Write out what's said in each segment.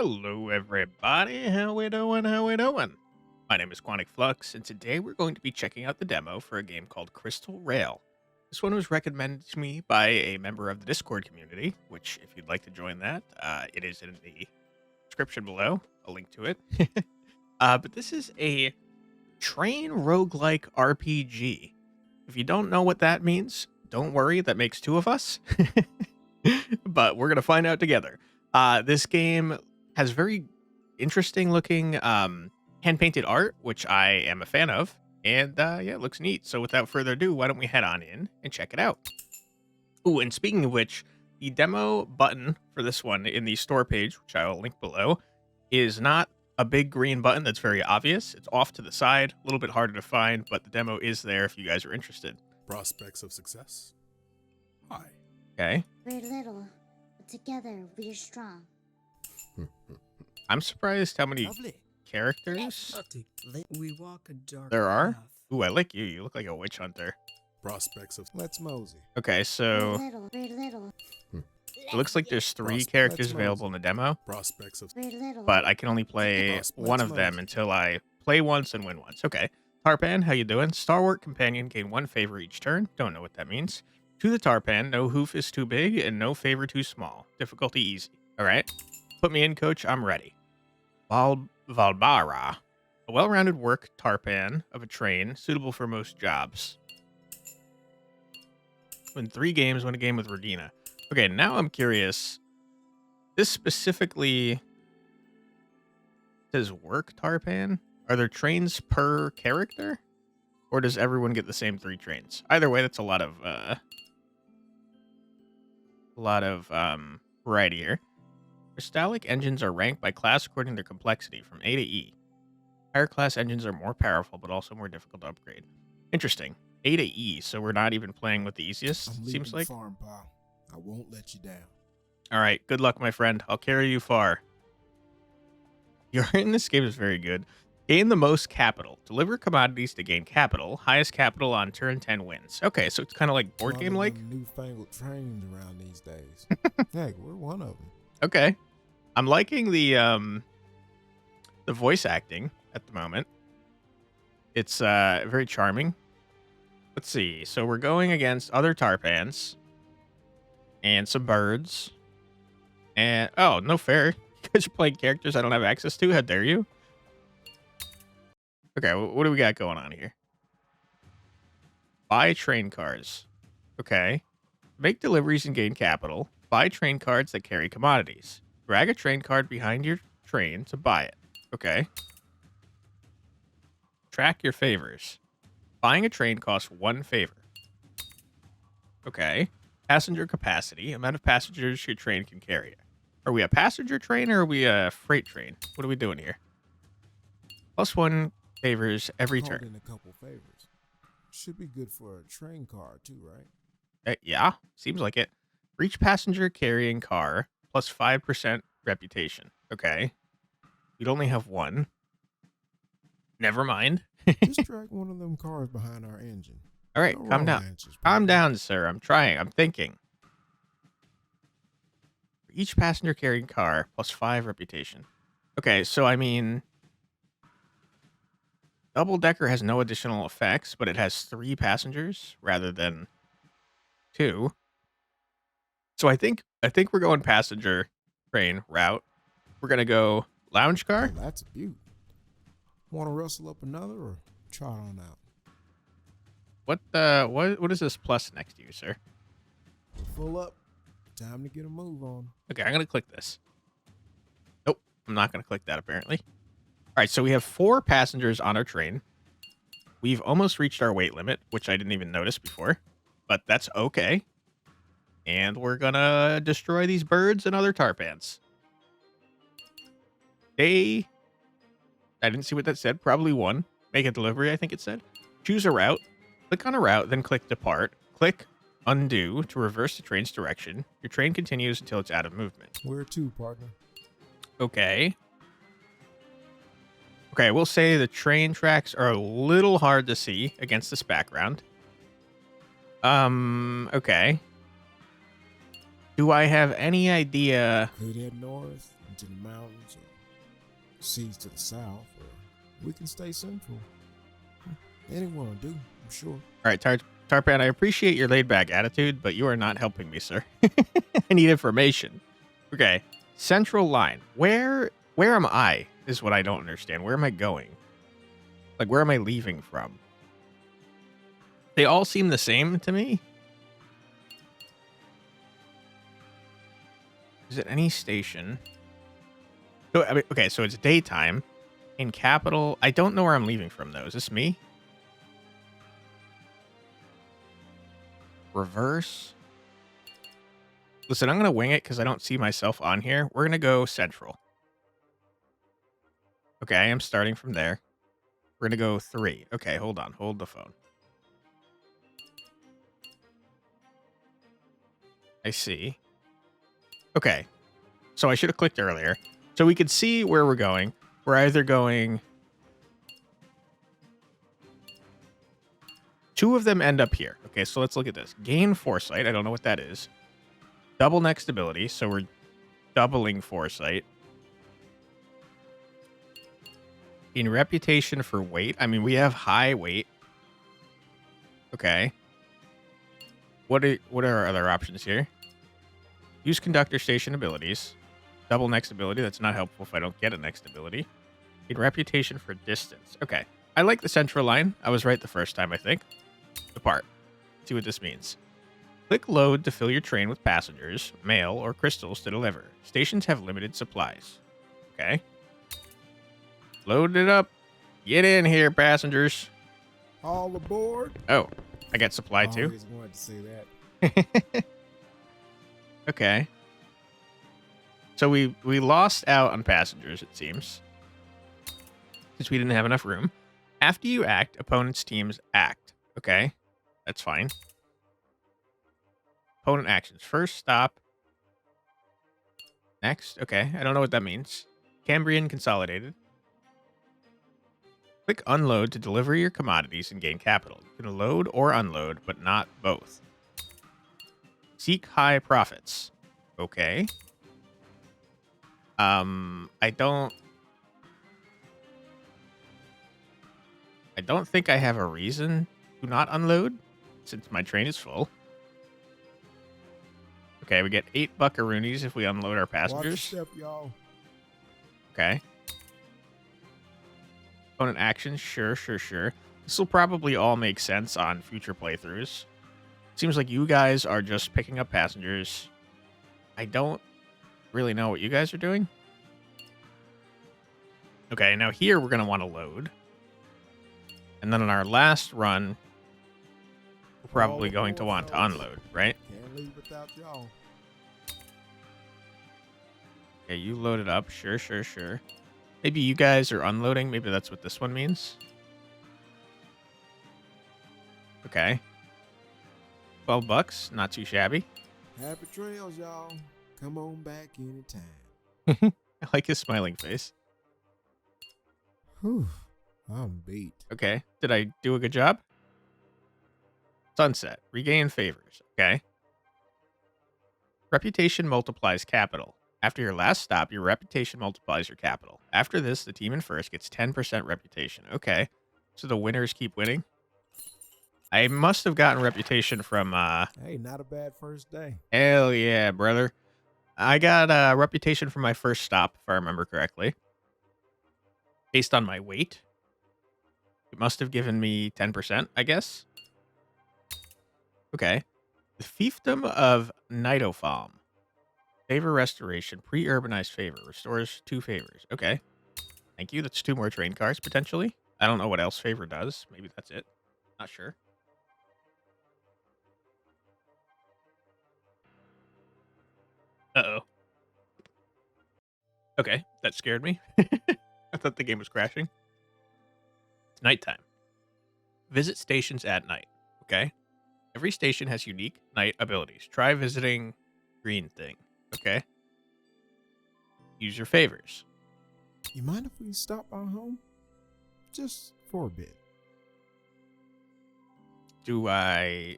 Hello, everybody. How we doing? How we doing? My name is Quantic Flux, and today we're going to be checking out the demo for a game called Crystal Rail. This one was recommended to me by a member of the Discord community, which, if you'd like to join that, it is in the description below. A link to it. But this is a train roguelike RPG. If you don't know what that means, don't worry. That makes two of us. But we're gonna find out together. This game has very interesting looking hand painted art, which I am a fan of, and yeah, it looks neat. So without further ado, why don't we head on in and check it out? Ooh, and speaking of which, the demo button for this one in the store page, which I will link below, is not a big green button that's very obvious. It's off to the side, a little bit harder to find, but the demo is there if you guys are interested. Prospects of success? Hi. Okay. We're little, but together we're strong. I'm surprised how many Lovely. characters We walk a dark there are. path. Ooh, I like you. You look like a witch hunter. Prospects of Let's mosey. Okay, We're so little. it looks like there's 3 Prospects. characters Let's available in the demo, prospects of We're little. but I can only play Prospects. one of them until I play once and win once. Okay. Tarpan, how you doing? Stalwart companion, gain 1 favor each turn. Don't know what that means. To the Tarpan, no hoof is too big and no favor too small. Difficulty easy. All right. Put me in, coach. I'm ready. Valbara. A well-rounded work tarpan of a train, suitable for most jobs. Win 3 games, win a game with Regina. Okay, now I'm curious. This specifically says work tarpan. Are there trains per character? Or does everyone get the same 3 trains? Either way, that's a lot of variety here. Crystallic engines are ranked by class according to their complexity, from A to E. Higher class engines are more powerful, but also more difficult to upgrade. Interesting. A to E, so we're not even playing with the easiest, I'm leaving seems the like. farm, pal. I won't let you down. All right, good luck, my friend. I'll carry you far. Your in this game is very good. Gain the most capital. Deliver commodities to gain capital. Highest capital on turn 10 wins. Okay, so it's kind of like board All game of like. them newfangled trains around these days. Heck, we're one of them. Okay. I'm liking the voice acting at the moment. It's very charming. Let's see. So we're going against other tarpans and some birds. And oh, no fair. You guys are playing characters I don't have access to. How dare you? Okay, what do we got going on here? Buy train cars. Okay. Make deliveries and gain capital. Buy train cards that carry commodities. Drag a train card behind your train to buy it. Okay. Track your favors. Buying a train costs 1 favor. Okay. Passenger capacity. Amount of passengers your train can carry. Are we a passenger train or are we a freight train? What are we doing here? +1 favors every Called turn. in a couple favors. Should be good for a train car too, right? Yeah, seems like it. For each passenger carrying car, +5% reputation. Okay. We'd only have 1. Never mind. Just drag one of them cars behind our engine. All right, No calm wrong down. answers, Calm partner. down, sir. I'm trying. I'm thinking. For each passenger carrying car, +5 reputation. Okay, so I mean, double decker has no additional effects, but it has 3 passengers rather than 2. So I think we're going passenger train route. We're gonna go lounge car. Oh, that's a beaut. Want to rustle up another or trot on out? What is this plus next to you, sir? Full up. Time to get a move on. Okay, I'm gonna click this. Nope, I'm not gonna click that apparently. All right, so we have 4 passengers on our train. We've almost reached our weight limit, which I didn't even notice before, but that's okay. And we're gonna destroy these birds and other tarpans. I didn't see what that said. Probably 1. Make a delivery, I think it said. Choose a route. Click on a route, then click depart. Click undo to reverse the train's direction. Your train continues until it's out of movement. Where to, partner? Okay. Okay, we'll say the train tracks are a little hard to see against this background. Okay. Do I have any idea? Could head north and into the mountains or seas to the south, or we can stay central. Anyone will do, I'm sure. All right, Tarpan, I appreciate your laid-back attitude, but you are not helping me, sir. I need information. Okay, central line. Where am I is what I don't understand. Where am I going? Like, where am I leaving from? They all seem the same to me. Is it any station? So, I mean, okay, so it's daytime in capital. I don't know where I'm leaving from, though. Is this me? Reverse. Listen, I'm going to wing it because I don't see myself on here. We're going to go central. Okay, I am starting from there. We're going to go 3. Okay, hold on. Hold the phone. I see. Okay. So I should have clicked earlier. So we could see where we're going. We're either going... 2 of them end up here. Okay, so let's look at this. Gain foresight. I don't know what that is. Double next ability. So we're doubling foresight. In reputation for weight. I mean, we have high weight. Okay. What are our other options here? Use conductor station abilities. Double next ability. That's not helpful if I don't get a next ability. In reputation for distance. Okay. I like the central line. I was right the first time, I think. Depart. See what this means. Click load to fill your train with passengers, mail, or crystals to deliver. Stations have limited supplies. Okay. Load it up. Get in here, passengers. All aboard. Oh, I got supply I too. always wanted to say that. Okay. So we lost out on passengers, it seems. Since we didn't have enough room. After you act, opponent's teams act. Okay. That's fine. Opponent actions. First stop. Next. Okay. I don't know what that means. Cambrian consolidated. Click unload to deliver your commodities and gain capital. You can load or unload, but not both. Seek high profits. Okay. I don't think I have a reason to not unload since my train is full. Okay, we get 8 buckaroonies if we unload our Watch your passengers. step, y'all. Okay. Opponent actions, sure. This will probably all make sense on future playthroughs. Seems like you guys are just picking up passengers. I don't really know what you guys are doing. Okay, now here we're going to want to load. And then on our last run, we're probably going to want to unload, right? Can't leave without y'all. Okay, you load it up. Sure. Maybe you guys are unloading. Maybe that's what this one means. Okay. $12. Not too shabby. Happy trails, y'all. Come on back anytime. I like his smiling face. Whew. I'm beat. Okay. Did I do a good job? Sunset. Regain favors. Okay. Reputation multiplies capital. After your last stop, your reputation multiplies your capital. After this, the team in first gets 10% reputation. Okay. So the winners keep winning. I must have gotten reputation from, Hey, not a bad first day. hell yeah, brother. I got a reputation from my first stop, if I remember correctly. Based on my weight. It must have given me 10%, I guess. Okay. The Fiefdom of Nidophom. Favor restoration. Pre-urbanized favor. Restores 2 favors. Okay. Thank you. That's 2 more train cars, potentially. I don't know what else favor does. Maybe that's it. Not sure. Uh-oh. Okay. That scared me. I thought the game was crashing. It's nighttime. Visit stations at night. Okay. Every station has unique night abilities. Try visiting green thing. Okay. Use your favors. You mind if we stop by home? Just for a bit. Do I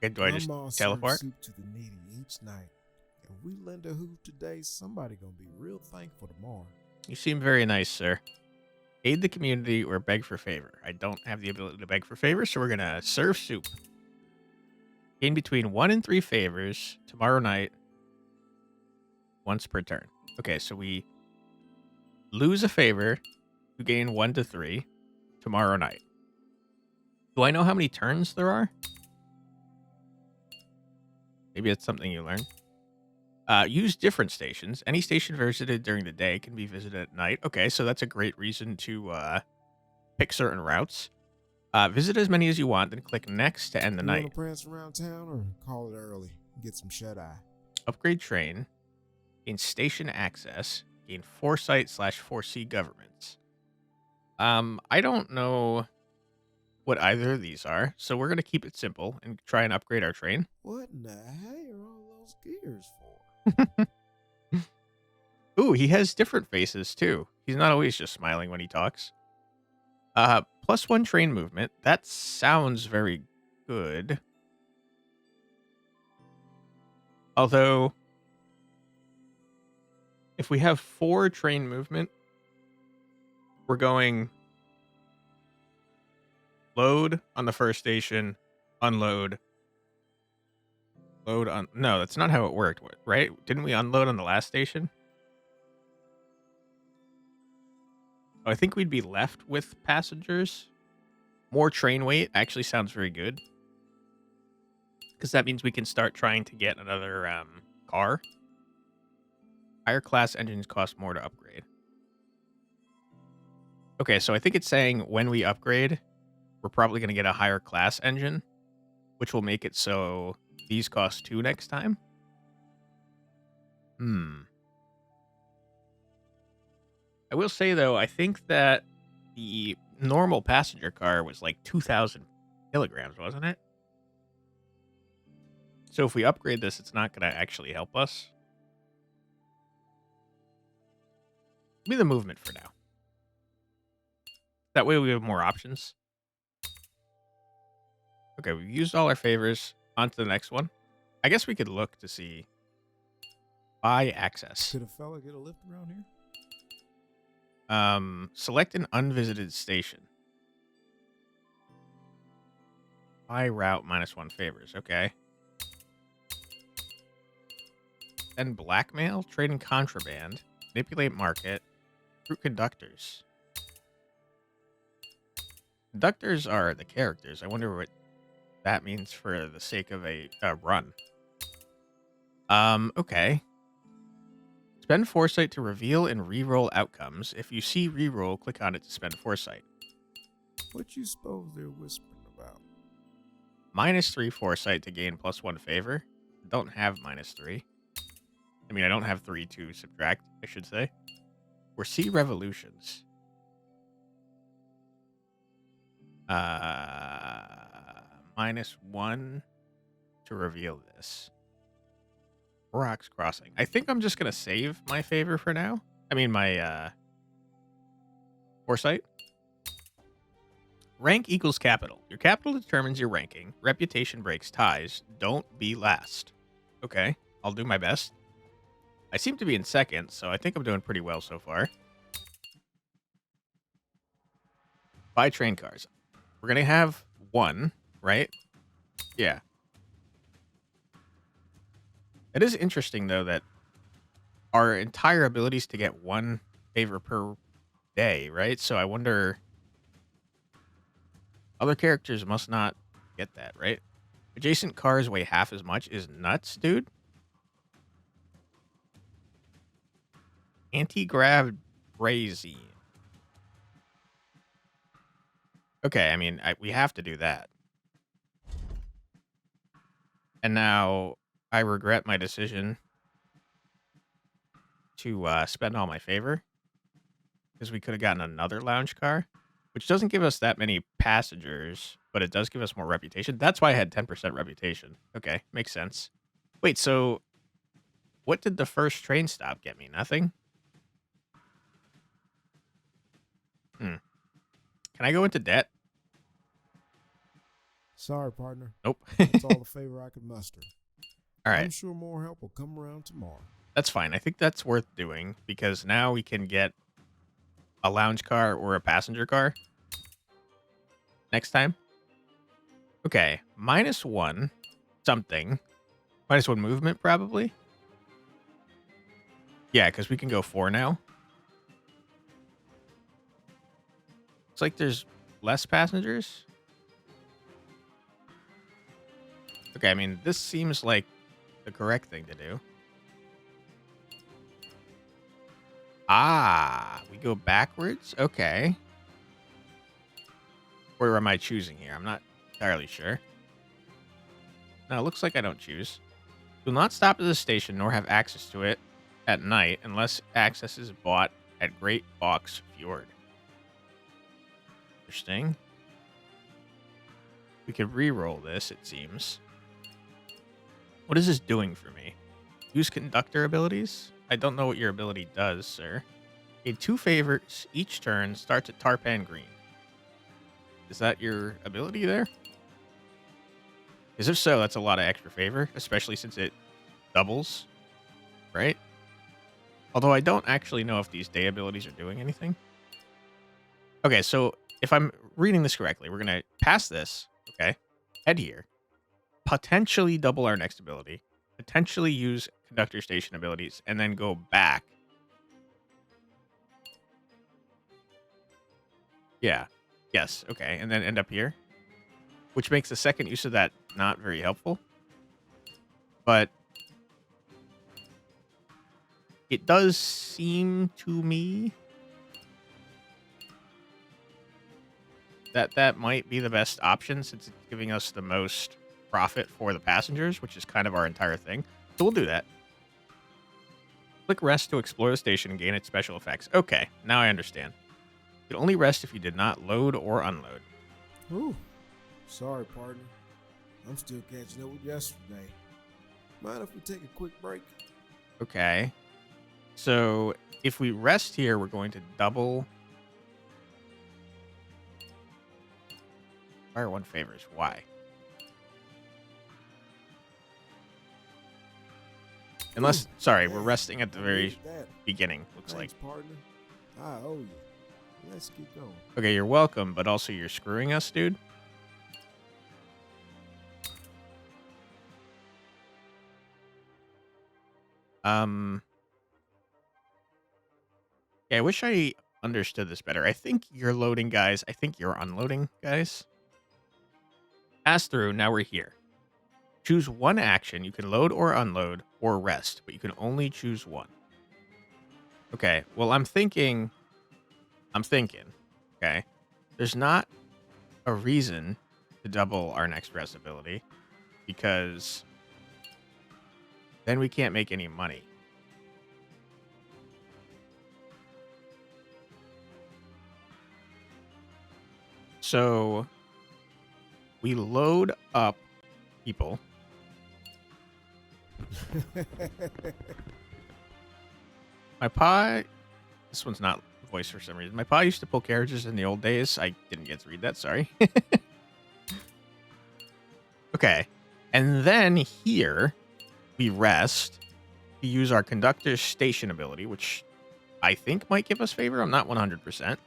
just Grandma serves teleport? soup to the needy each night. If we lend a hoot today, somebody gonna be real thankful tomorrow. You seem very nice, sir. Aid the community or beg for favor. I don't have the ability to beg for favors, so we're going to serve soup. Gain between 1 and 3 favors tomorrow night, once per turn. Okay, so we lose a favor to gain 1 to 3 tomorrow night. Do I know how many turns there are? Maybe it's something you learn. Use different stations. Any station visited during the day can be visited at night. Okay, so that's a great reason to pick certain routes. Visit as many as you want, then click next to end the You night. wanna prance around town or call it early? Get some shut-eye. Upgrade train. Gain station access. Gain foresight/foresee governments. I don't know what either of these are, so we're going to keep it simple and try and upgrade our train. What in the heck are all those gears for? Ooh, he has different faces too. He's not always just smiling when he talks. +1 train movement. That sounds very good. Although, if we have 4 train movement, we're going load on the first station, unload, load on. No, that's not how it worked, right? Didn't we unload on the last station? Oh, I think we'd be left with passengers. More train weight actually sounds very good. Because that means we can start trying to get another car. Higher class engines cost more to upgrade. Okay, so I think it's saying when we upgrade, we're probably going to get a higher class engine, which will make it so these cost 2 next time. I will say, though, I think that the normal passenger car was like 2,000 kilograms, wasn't it? So if we upgrade this, it's not going to actually help us. Give me the movement for now. That way we have more options. Okay, we've used all our favors. On to the next one. I guess we could look to see. Buy access. Could a fella get a lift around here? Select an unvisited station. Buy route -1 favors. Okay. Then blackmail, trade in contraband, manipulate market, recruit conductors. Conductors are the characters. I wonder what that means for the sake of a run. Okay. Spend foresight to reveal and reroll outcomes. If you see reroll, click on it to spend foresight. What you suppose they're whispering about? -3 foresight to gain +1 favor. Don't have -3. I mean, I don't have 3 to subtract, I should say. Foresee revolutions. -1 to reveal this. Rocks Crossing. I think I'm just going to save my favor for now. I mean, my foresight. Rank equals capital. Your capital determines your ranking. Reputation breaks ties. Don't be last. Okay, I'll do my best. I seem to be in second, so I think I'm doing pretty well so far. Buy train cars. We're going to have 1, right? Yeah. It is interesting, though, that our entire abilities to get 1 favor per day, right? So I wonder... Other characters must not get that, right? Adjacent cars weigh half as much is nuts, dude. Anti-grav crazy. Okay, I mean, we have to do that. And now I regret my decision to spend all my favor. Because we could have gotten another lounge car. Which doesn't give us that many passengers, but it does give us more reputation. That's why I had 10% reputation. Okay, makes sense. Wait, so what did the first train stop get me? Nothing? Can I go into debt? Sorry, partner. Nope. That's all the favor I could muster. All I'm right. sure more help will come around tomorrow. That's fine. I think that's worth doing because now we can get a lounge car or a passenger car next time. Okay. -1 something. -1 movement, probably. Yeah, because we can go 4 now. It's like there's less passengers. Okay, I mean, this seems like the correct thing to do. Ah, we go backwards? Okay. Where am I choosing here? I'm not entirely sure. No, it looks like I don't choose. Do not stop at the station nor have access to it at night unless access is bought at Great Box Fjord. Interesting. We could re-roll this, it seems. What is this doing for me? Use conductor abilities? I don't know what your ability does, sir. Gain 2 favors each turn. Starts at Tarpan Green. Is that your ability there? Because if so, that's a lot of extra favor, especially since it doubles, right? Although I don't actually know if these day abilities are doing anything. Okay, so if I'm reading this correctly, we're going to pass this, okay, head here, potentially double our next ability, potentially use conductor station abilities, and then go back. Yeah. Yes. Okay. And then end up here, which makes the second use of that not very helpful. But it does seem to me that that might be the best option since it's giving us the most profit for the passengers, which is kind of our entire thing. So we'll do that. Click rest to explore the station and gain its special effects. Okay, now I understand. You can only rest if you did not load or unload. Ooh, sorry, partner. I'm still catching up with yesterday. Mind if we take a quick break? Okay. So if we rest here, we're going to double. Fire 1 favors. Why? Unless, sorry, we're resting at the very beginning, looks like. Thanks, partner. I owe you. Let's keep going. Okay, you're welcome, but also you're screwing us, dude. Yeah, I wish I understood this better. I think you're loading, guys. I think you're unloading, guys. Pass through. Now we're here. Choose one action. You can load or unload or rest, but you can only choose one. Okay, well, I'm thinking, okay, there's not a reason to double our next rest ability because then we can't make any money. So we load up people. My pa, this one's not voiced for some reason. My pa used to pull carriages in the old days. I didn't get to read that, sorry. Okay. And then here we rest to use our conductor station ability, which I think might give us favor. I'm not 100%.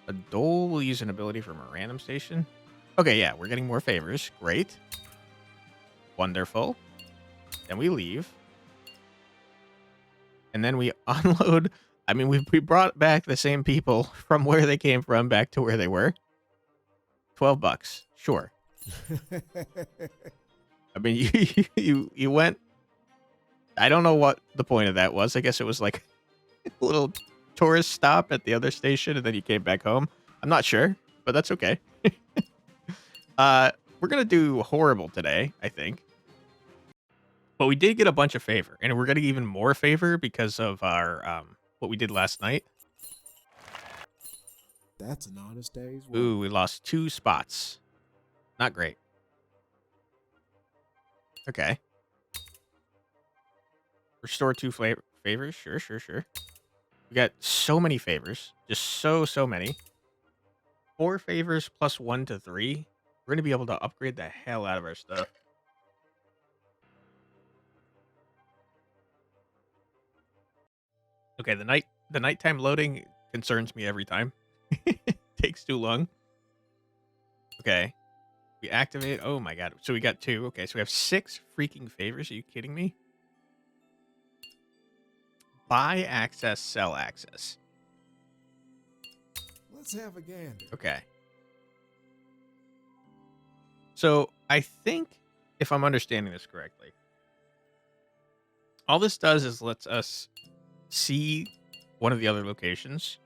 A dole will use an ability from a random station. Okay, yeah, we're getting more favors. Great. Wonderful. Then we leave. And then we unload. I mean, we brought back the same people from where they came from back to where they were. $12. Sure. I mean, you went. I don't know what the point of that was. I guess it was like a little tourist stop at the other station, and then you came back home. I'm not sure, but that's okay. We're gonna do horrible today, I think. But we did get a bunch of favor, and we're getting even more favor because of our what we did last night. That's an honest day's work. Ooh, we lost 2 spots. Not great. Okay. Restore 2 favors. Sure. We got so many favors. Just so many. 4 favors plus 1 to 3. We're going to be able to upgrade the hell out of our stuff. Okay, the nighttime loading concerns me every time. Takes too long. Okay. We activate. Oh my god. So we got 2. Okay, so we have 6 freaking favors. Are you kidding me? Buy access, sell access. Let's have a gander. Okay. So I think, if I'm understanding this correctly, all this does is lets us see one of the other locations.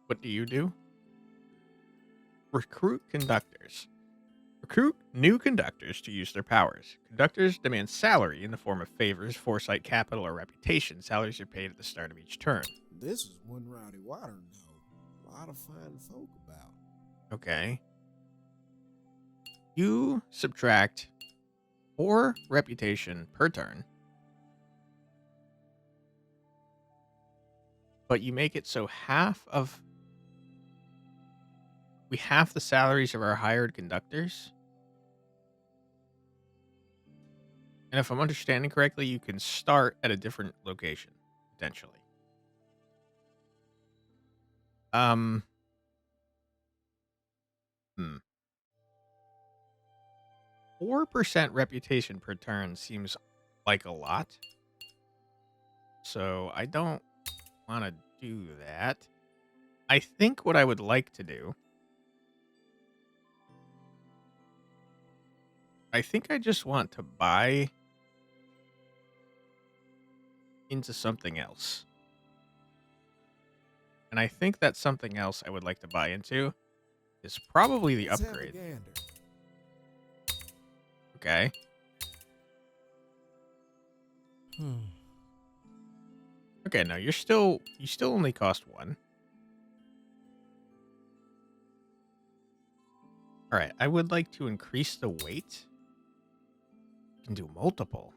What do you do? Recruit conductors. Recruit new conductors to use their powers. Conductors demand salary in the form of favors, foresight, capital, or reputation. Salaries are paid at the start of each turn. This is one rowdy water know. A lot of fine folk about. Okay. You subtract 4 reputation per turn, but you make it so we half the salaries of our hired conductors. And if I'm understanding correctly, you can start at a different location, potentially. Hmm. 4% reputation per turn seems like a lot. So I don't want to do that. I think what I would like to do, I think I just want to buy into something else. And I think that something else I would like to buy into is probably the Let's have a upgrade. gander. Okay. Okay, no, you still only cost 1. All right, I would like to increase the weight. You can do multiple.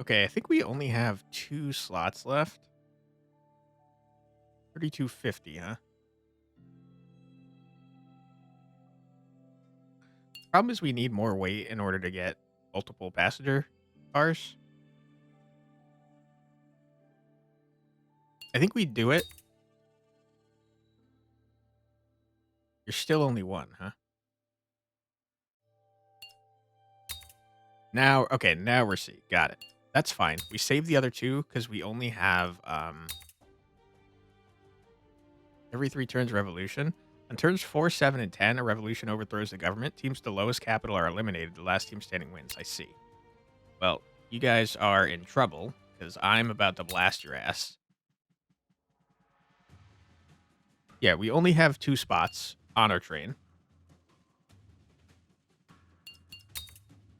Okay, I think we only have 2 slots left. 3250, huh? Problem is we need more weight in order to get multiple passenger cars. I think we do it. You're still only 1, huh? Now, okay, now we're C. Got it. That's fine. We saved the other 2 because we only have every 3 turns revolution. On turns 4, 7, and 10, a revolution overthrows the government. Teams with the lowest capital are eliminated. The last team standing wins. I see. Well, you guys are in trouble because I'm about to blast your ass. Yeah, we only have 2 spots on our train.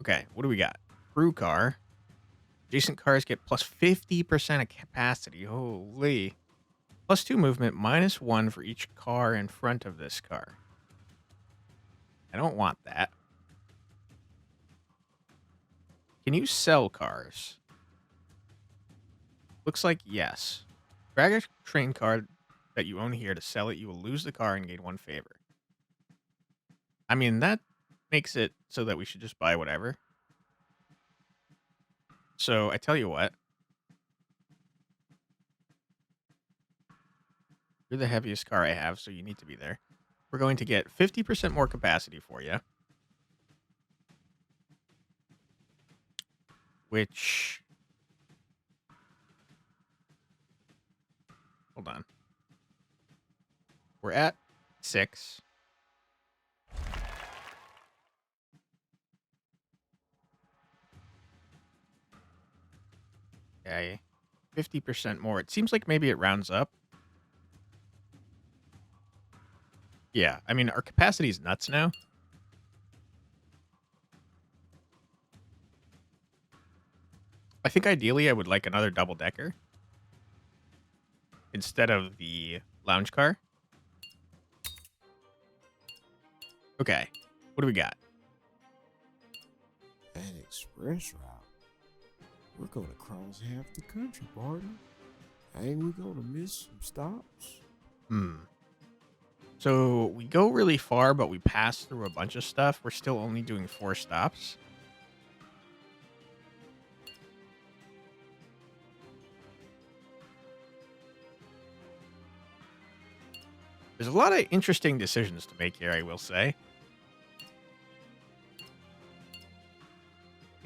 Okay, what do we got? Crew car. Adjacent cars get plus 50% of capacity. Holy. Plus 2 movement, minus 1 for each car in front of this car. I don't want that. Can you sell cars? Looks like yes. Drag a train car that you own here to sell it. You will lose the car and gain 1 favor. I mean, that makes it so that we should just buy whatever. So I tell you what. You're the heaviest car I have, so you need to be there. We're going to get 50% more capacity for you. Which... Hold on. We're at 6. Okay. 50% more. It seems like maybe it rounds up. Yeah, I mean, our capacity is nuts now. I think ideally I would like another double-decker instead of the lounge car. Okay. What do we got? An express route. We're gonna cross half the country, partner. Ain't we gonna miss some stops? So we go really far, but we pass through a bunch of stuff. We're still only doing 4 stops. There's a lot of interesting decisions to make here, I will say.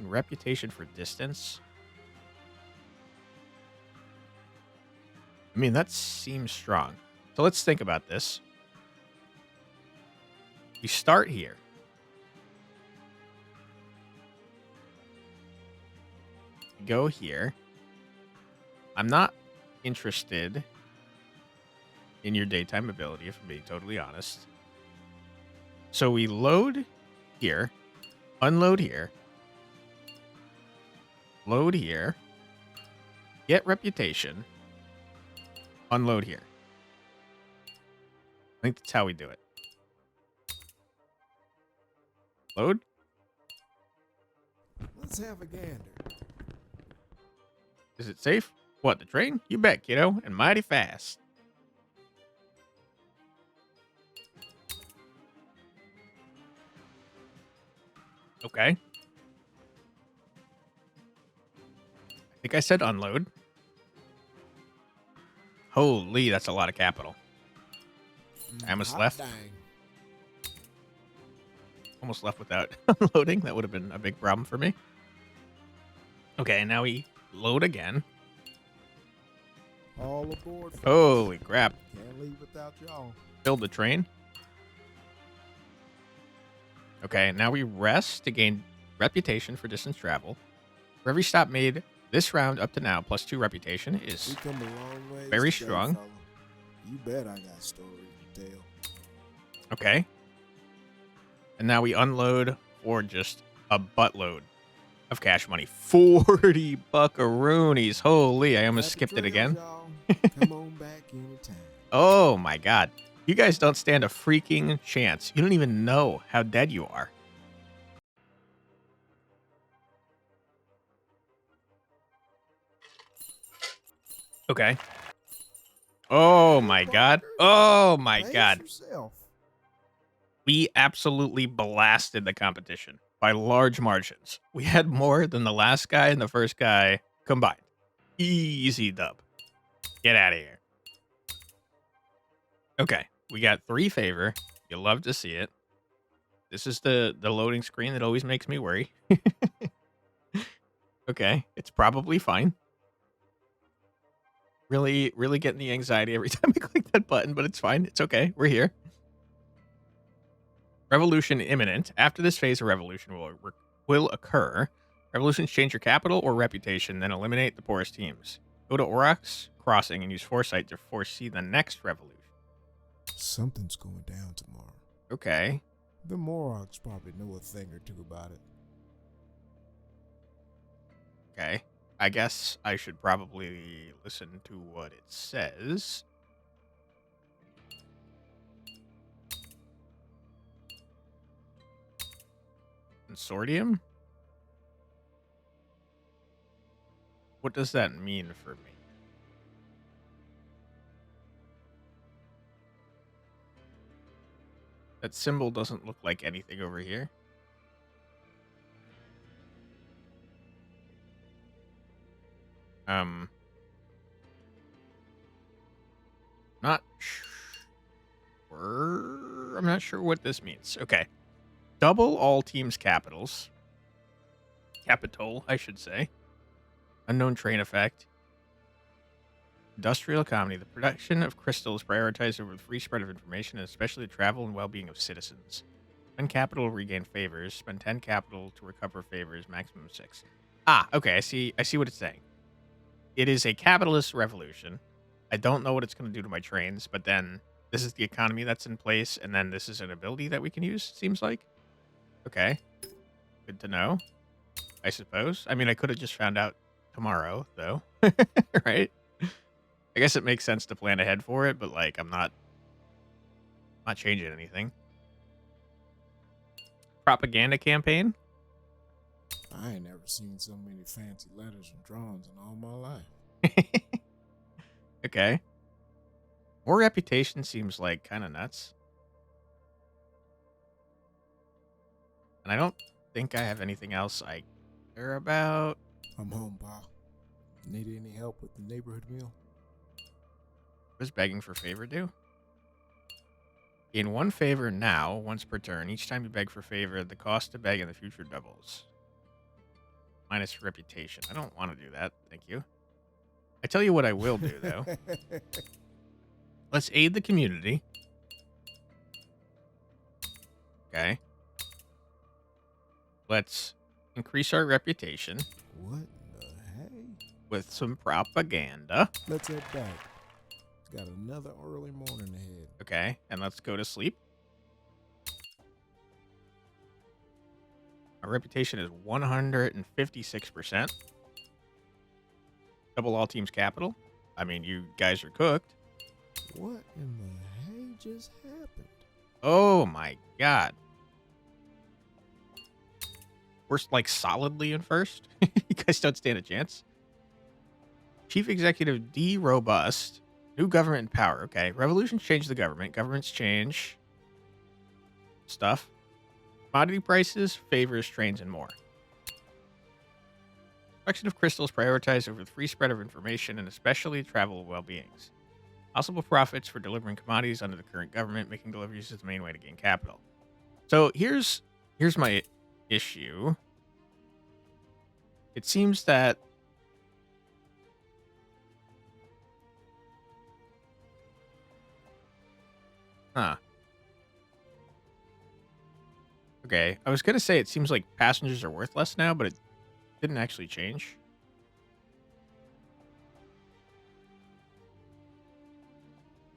Reputation for distance. I mean, that seems strong. So let's think about this. We start here. We go here. I'm not interested in your daytime ability, if I'm being totally honest. So we load here, unload here, load here, get reputation, unload here. I think that's how we do it. Load. Let's have a gander. Is it safe? What, the train? You bet, kiddo, and mighty fast. Okay. I think I said unload. Holy, that's a lot of capital. I almost Hot left. dang. Almost left without unloading. That would have been a big problem for me. Okay, now we load again. All aboard. folks. Holy crap. Can't leave without y'all. Build the train. Okay, now we rest to gain reputation for distance travel. For every stop made this round up to now, plus 2 reputation We is come a long way. very strong. You bet I got stories to tell. okay. And now we unload for just a buttload of cash money. 40 buckaroonies. Holy, I almost Happy skipped it trails, again. y'all. Come on back anytime. Oh my god. You guys don't stand a freaking chance. You don't even know how dead you are. Okay. Oh my god. Oh my Pace god. yourself. We absolutely blasted the competition by large margins. We had more than the last guy and the first guy combined. Easy dub. Get out of here. Okay, we got 3 favor. You'll love to see it. This is the loading screen that always makes me worry. Okay, it's probably fine. Really, really getting the anxiety every time I click that button, but it's fine. It's okay. We're here. Revolution imminent. After this phase, a revolution will occur. Revolutions change your capital or reputation, then eliminate the poorest teams. Go to Aurochs Crossing and use foresight to foresee the next revolution. Something's going down tomorrow. Okay. The Morocks probably know a thing or two about it. Okay. I guess I should probably listen to what it says. Consortium? What does that mean for me? That symbol doesn't look like anything over here. Not sure. I'm not sure what this means. Okay. Double all teams' capitals. Capital, I should say. Unknown train effect. Industrial economy. The production of crystals prioritized over the free spread of information, and especially the travel and well-being of citizens. Spend capital to regain favors. Spend 10 capital to recover favors. Maximum 6. Ah, okay. I see what it's saying. It is a capitalist revolution. I don't know what it's going to do to my trains, but then this is the economy that's in place, and then this is an ability that we can use, seems like. Okay. Good to know, I suppose. I mean, I could have just found out tomorrow, though. Right? I guess it makes sense to plan ahead for it, but, like, I'm not changing anything. propaganda campaign. I ain't never seen so many fancy letters and drawings in all my life. Okay. More reputation seems like kind of nuts. And I don't think I have anything else I care about. I'm home, Pa. Need any help with the neighborhood meal? What does begging for favor do? Gain 1 favor now, once per turn. Each time you beg for favor, the cost to beg in the future doubles. Minus reputation. I don't want to do that. Thank you. I tell you what I will do, though. Let's aid the community. Okay. Let's increase our reputation What in the hey? with some propaganda. Let's head back. Got another early morning ahead. Okay, and let's go to sleep. Our reputation is 156%. Double all teams capital. I mean, you guys are cooked. What in the hey just happened? Oh my god. We're like solidly in first. You guys don't stand a chance. Chief Executive D. Robust. New government in power. Okay. Revolutions change the government. Governments change stuff. Commodity prices, favors, trains, and more. Collection of crystals prioritized over the free spread of information and especially travel well-beings. Possible profits for delivering commodities under the current government, making deliveries is the main way to gain capital. So here's my issue. It seems that Okay, I was gonna say it seems like passengers are worth less now, but it didn't actually change.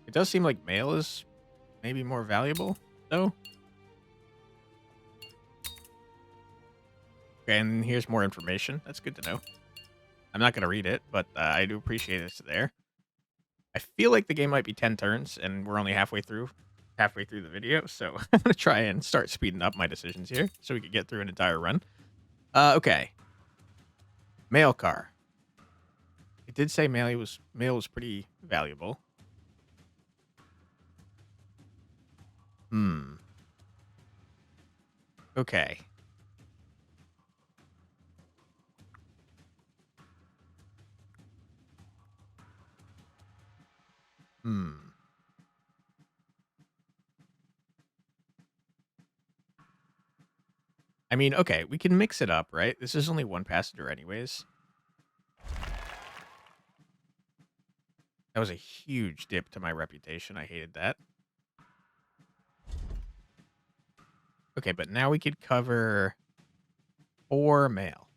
It does seem like mail is maybe more valuable, though. Okay, and here's more information. That's good to know. I'm not gonna read it, but I do appreciate it's there. I feel like the game might be 10 turns, and we're only halfway through the video, so I'm gonna try and start speeding up my decisions here so we can get through an entire run. Okay. Mail car. It did say mail was pretty valuable. Okay. I mean, okay, we can mix it up, right? This is only 1 passenger anyways. That was a huge dip to my reputation. I hated that. Okay, but now we could cover 4 mail.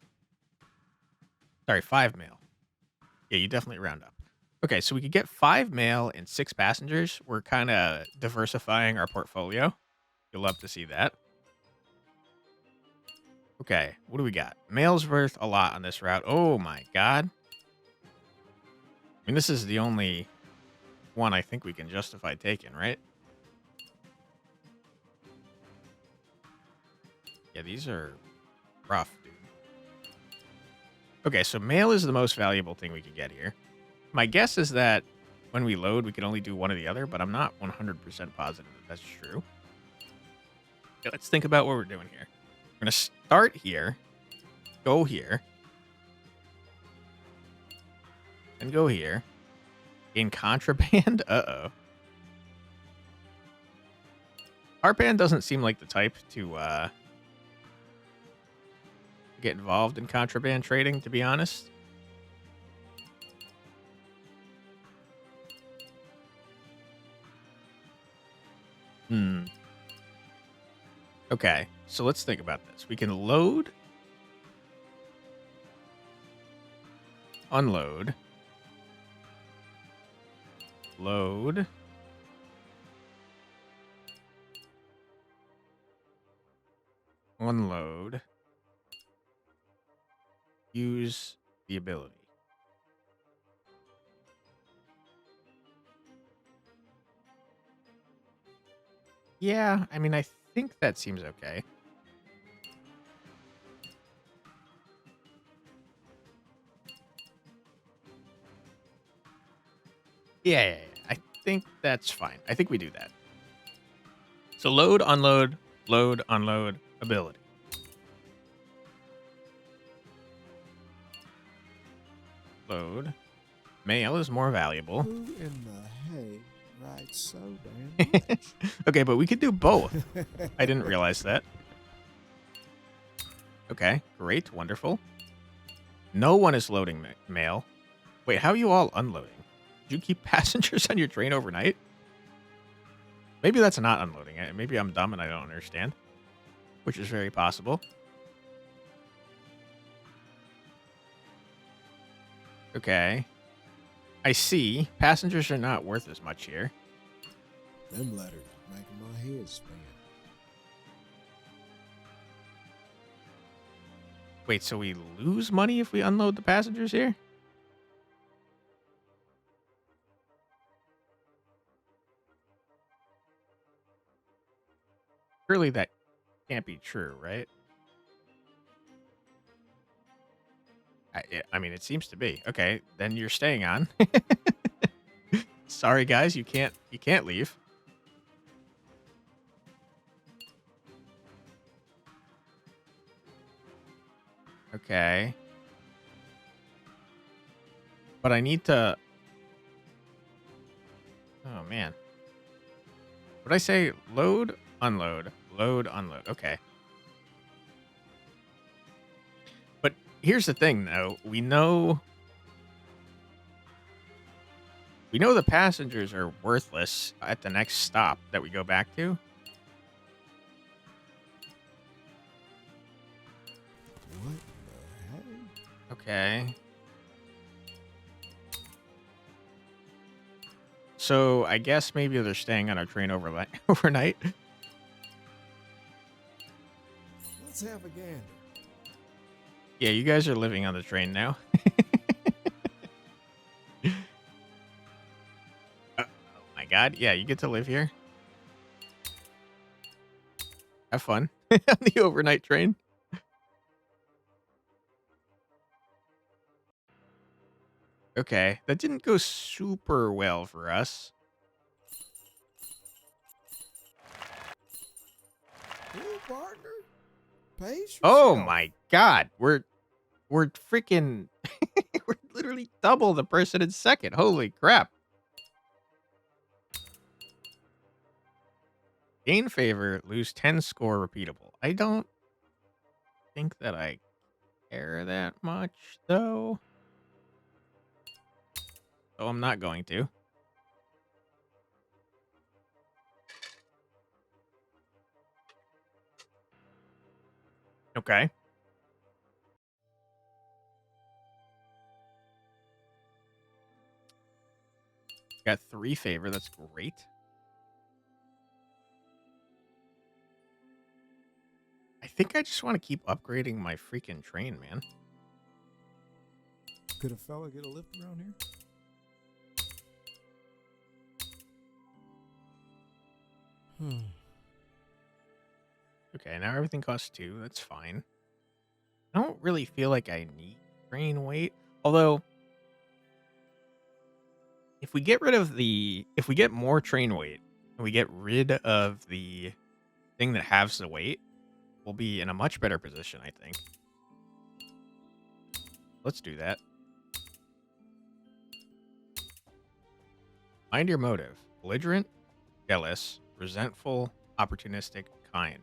Sorry, 5 mail. Yeah, you definitely round up. Okay, so we could get 5 mail and 6 passengers. We're kind of diversifying our portfolio. You'll love to see that. Okay, what do we got? Mail's worth a lot on this route. Oh my god. I mean, this is the only one I think we can justify taking, right? Yeah, these are rough, dude. Okay, so mail is the most valuable thing we could get here. My guess is that when we load, we can only do one or the other, but I'm not 100% positive that that's true. Okay, let's think about what we're doing here. We're going to start here, go here, and go here. In contraband? Uh-oh. Harpan doesn't seem like the type to get involved in contraband trading, to be honest. Okay, so let's think about this. We can load, unload, load, unload, use the ability. Yeah, I mean, I think that seems okay. Yeah. I think that's fine. I think we do that. So load, unload, ability. Load. Mail is more valuable. Who in the hay writes so damn much? Okay, but we could do both. I didn't realize that. Okay, great, wonderful. No one is loading mail. Wait, how are you all unloading? Did you keep passengers on your train overnight? Maybe that's not unloading it. Maybe I'm dumb and I don't understand, which is very possible. Okay. I see. Passengers are not worth as much here. Them letters making my head spin. Wait, so we lose money if we unload the passengers here? Surely that can't be true, right? I mean, it seems to be. Okay, then you're staying on. Sorry, guys, you can't leave. Okay. But I need to... Oh, man. What did I say? Load, unload. Load, unload. Okay. But here's the thing, though. We know the passengers are worthless at the next stop that we go back to. What the heck? Okay. So I guess maybe they're staying on our train overnight. Let's have a gander. Yeah, you guys are living on the train now. Oh my god. Yeah, you get to live here. Have fun on the overnight train. Okay, that didn't go super well for us. Hey, partner. Pace Oh yourself. my god. We're freaking we're literally double the person in second. Holy crap. Gain favor, lose 10 score repeatable. I don't think that I care that much though. So I'm not going to. Okay. Got 3 favor. That's great. I think I just want to keep upgrading my freaking train, man. Could a fella get a lift around here? Okay, now everything costs 2. That's fine. I don't really feel like I need train weight. Although, if we get more train weight, and we get rid of the thing that halves the weight, we'll be in a much better position, I think. Let's do that. Find your motive. Belligerent, jealous, resentful, opportunistic, kind.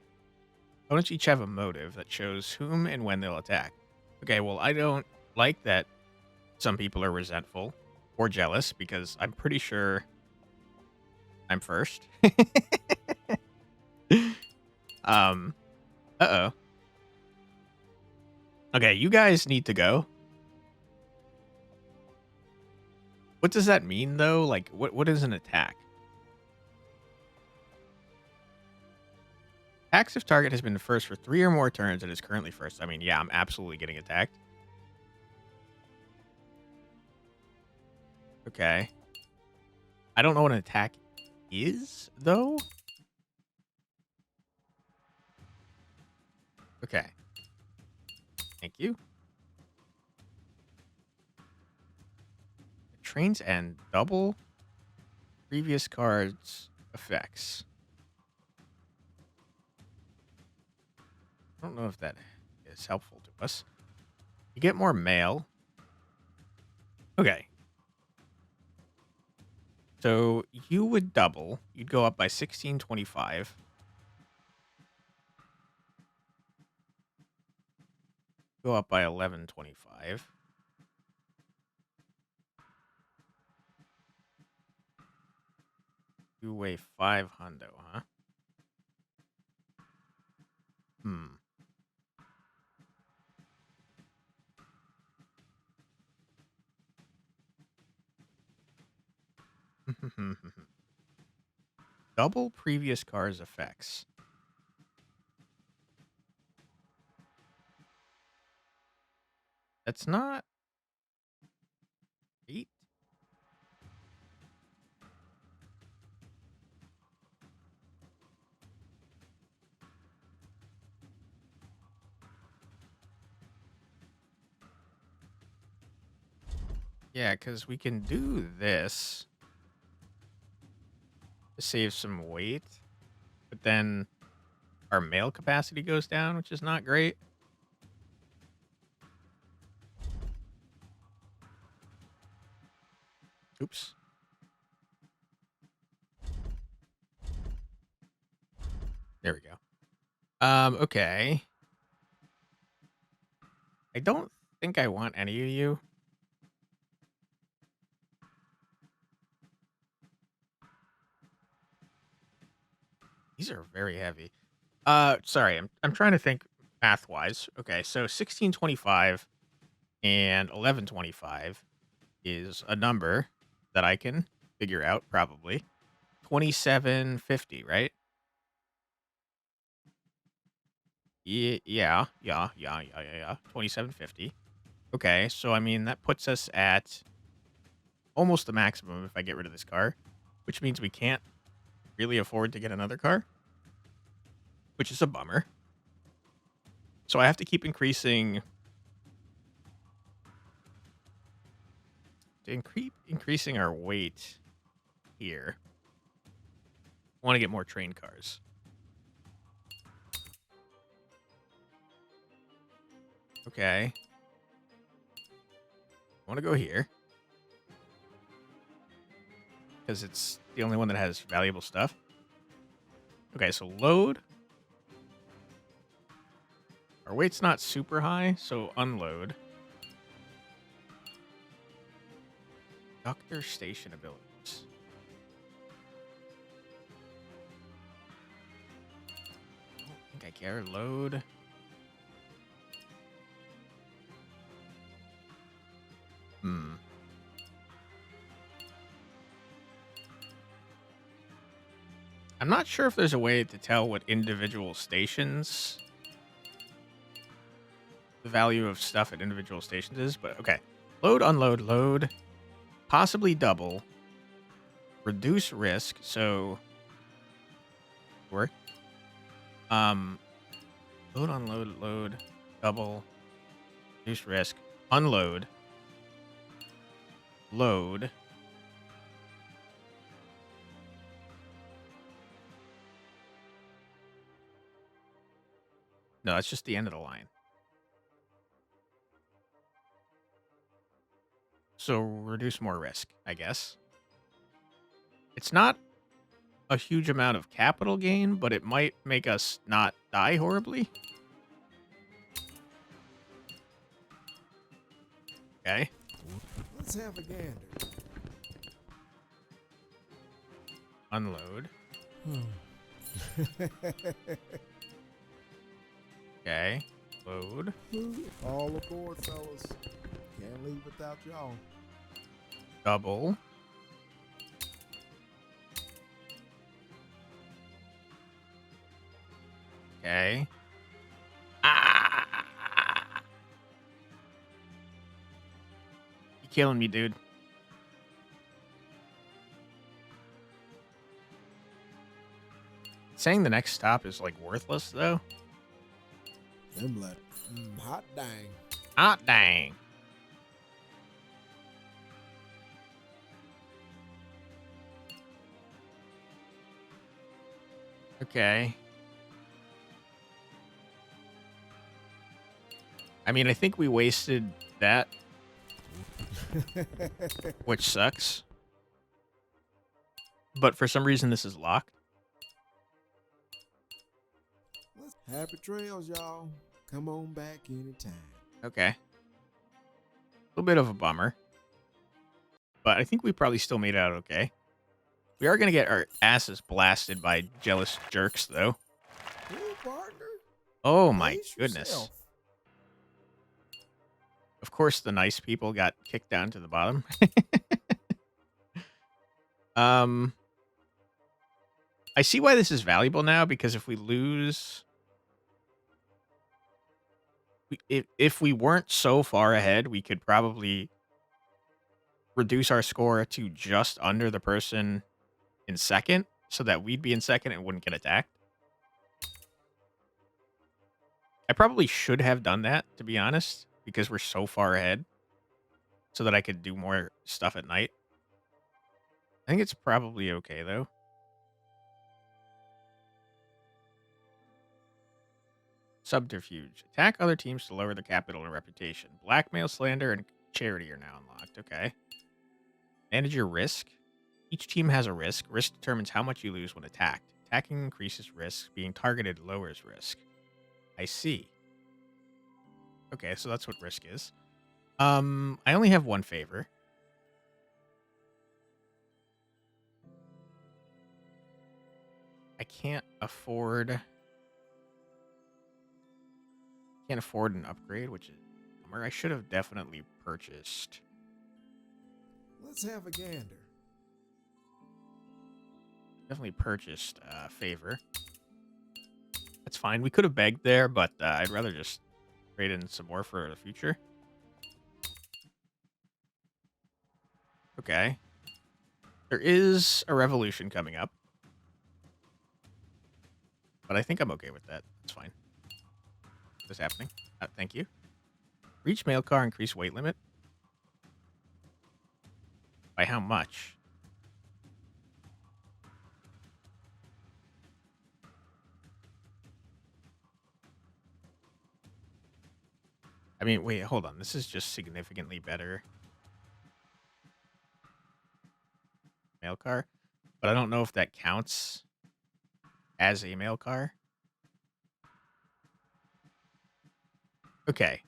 Opponents each have a motive that shows whom and when they'll attack. Okay, well, I don't like that some people are resentful or jealous because I'm pretty sure I'm first. Uh-oh. Okay, you guys need to go. What does that mean, though? Like, what is an attack? Attacks if target has been first for 3 or more turns and is currently first. I mean, yeah, I'm absolutely getting attacked. Okay. I don't know what an attack is, though. Okay. Thank you. Trains end double previous card's effects. I don't know if that is helpful to us. You get more mail. Okay. So you would double. You'd go up by 1625. Go up by 1125. You weigh 5 hundo, huh? Hmm. Double previous car's effects. That's not 8. Yeah, because we can do this to save some weight, but then our mail capacity goes down, which is not great. Oops. There we go. Okay. I don't think I want any of you. These are very heavy. Sorry, I'm trying to think math-wise. Okay, so 1625 and 1125 is a number that I can figure out probably. 2750, right? Yeah. 2750. Okay, so I mean that puts us at almost the maximum if I get rid of this car, which means we can't really afford to get another car, which is a bummer. So I have to keep increasing increasing our weight here. I want to get more train cars. Okay. I want to go here because it's the only one that has valuable stuff. Okay, so load. Our weight's not super high, so unload. Conductor station abilities. I don't think I care. Load. I'm not sure if there's a way to tell what individual stations, the value of stuff at individual stations is, but okay. Load, unload, load, possibly double, reduce risk, so work. Load, unload, load, double, reduce risk, unload, load. No, that's just the end of the line. So reduce more risk, I guess. It's not a huge amount of capital gain, but it might make us not die horribly. Okay. Let's have a gander. Unload. Okay. Load. All aboard, fellas. Can't leave without y'all. Double. Okay. Ah! You killing me, dude. Saying the next stop is like worthless though. Them like, hot dang. Hot dang. Okay. I mean, I think we wasted that, which sucks. But for some reason, this is locked. Happy trails, y'all. Come on back anytime. Okay. A little bit of a bummer. But I think we probably still made it out okay. We are going to get our asses blasted by jealous jerks, though. Hey, partner. Oh, my Pace goodness. yourself. Of course, the nice people got kicked down to the bottom. I see why this is valuable now, because if we lose... If we weren't so far ahead, we could probably reduce our score to just under the person in second, so that we'd be in second and wouldn't get attacked. I probably should have done that, to be honest, because we're so far ahead, so that I could do more stuff at night. I think it's probably okay, though. Subterfuge. Attack other teams to lower their capital and reputation. Blackmail, slander, and charity are now unlocked. Okay. Manage your risk. Each team has a risk. Risk determines how much you lose when attacked. Attacking increases risk. Being targeted lowers risk. I see. Okay, so that's what risk is. I only have one favor. I can't afford an upgrade, which is a bummer. I should have definitely purchased. Let's have a gander. Definitely purchased favor. That's fine. We could have begged there, but I'd rather just trade in some more for the future. Okay. There is a revolution coming up, but I think I'm okay with that. That's fine. What's happening? Thank you. Reach mail car, increase weight limit. By how much? I mean, wait, hold on. This is just significantly better. Mail car. But I don't know if that counts as a mail car. Okay.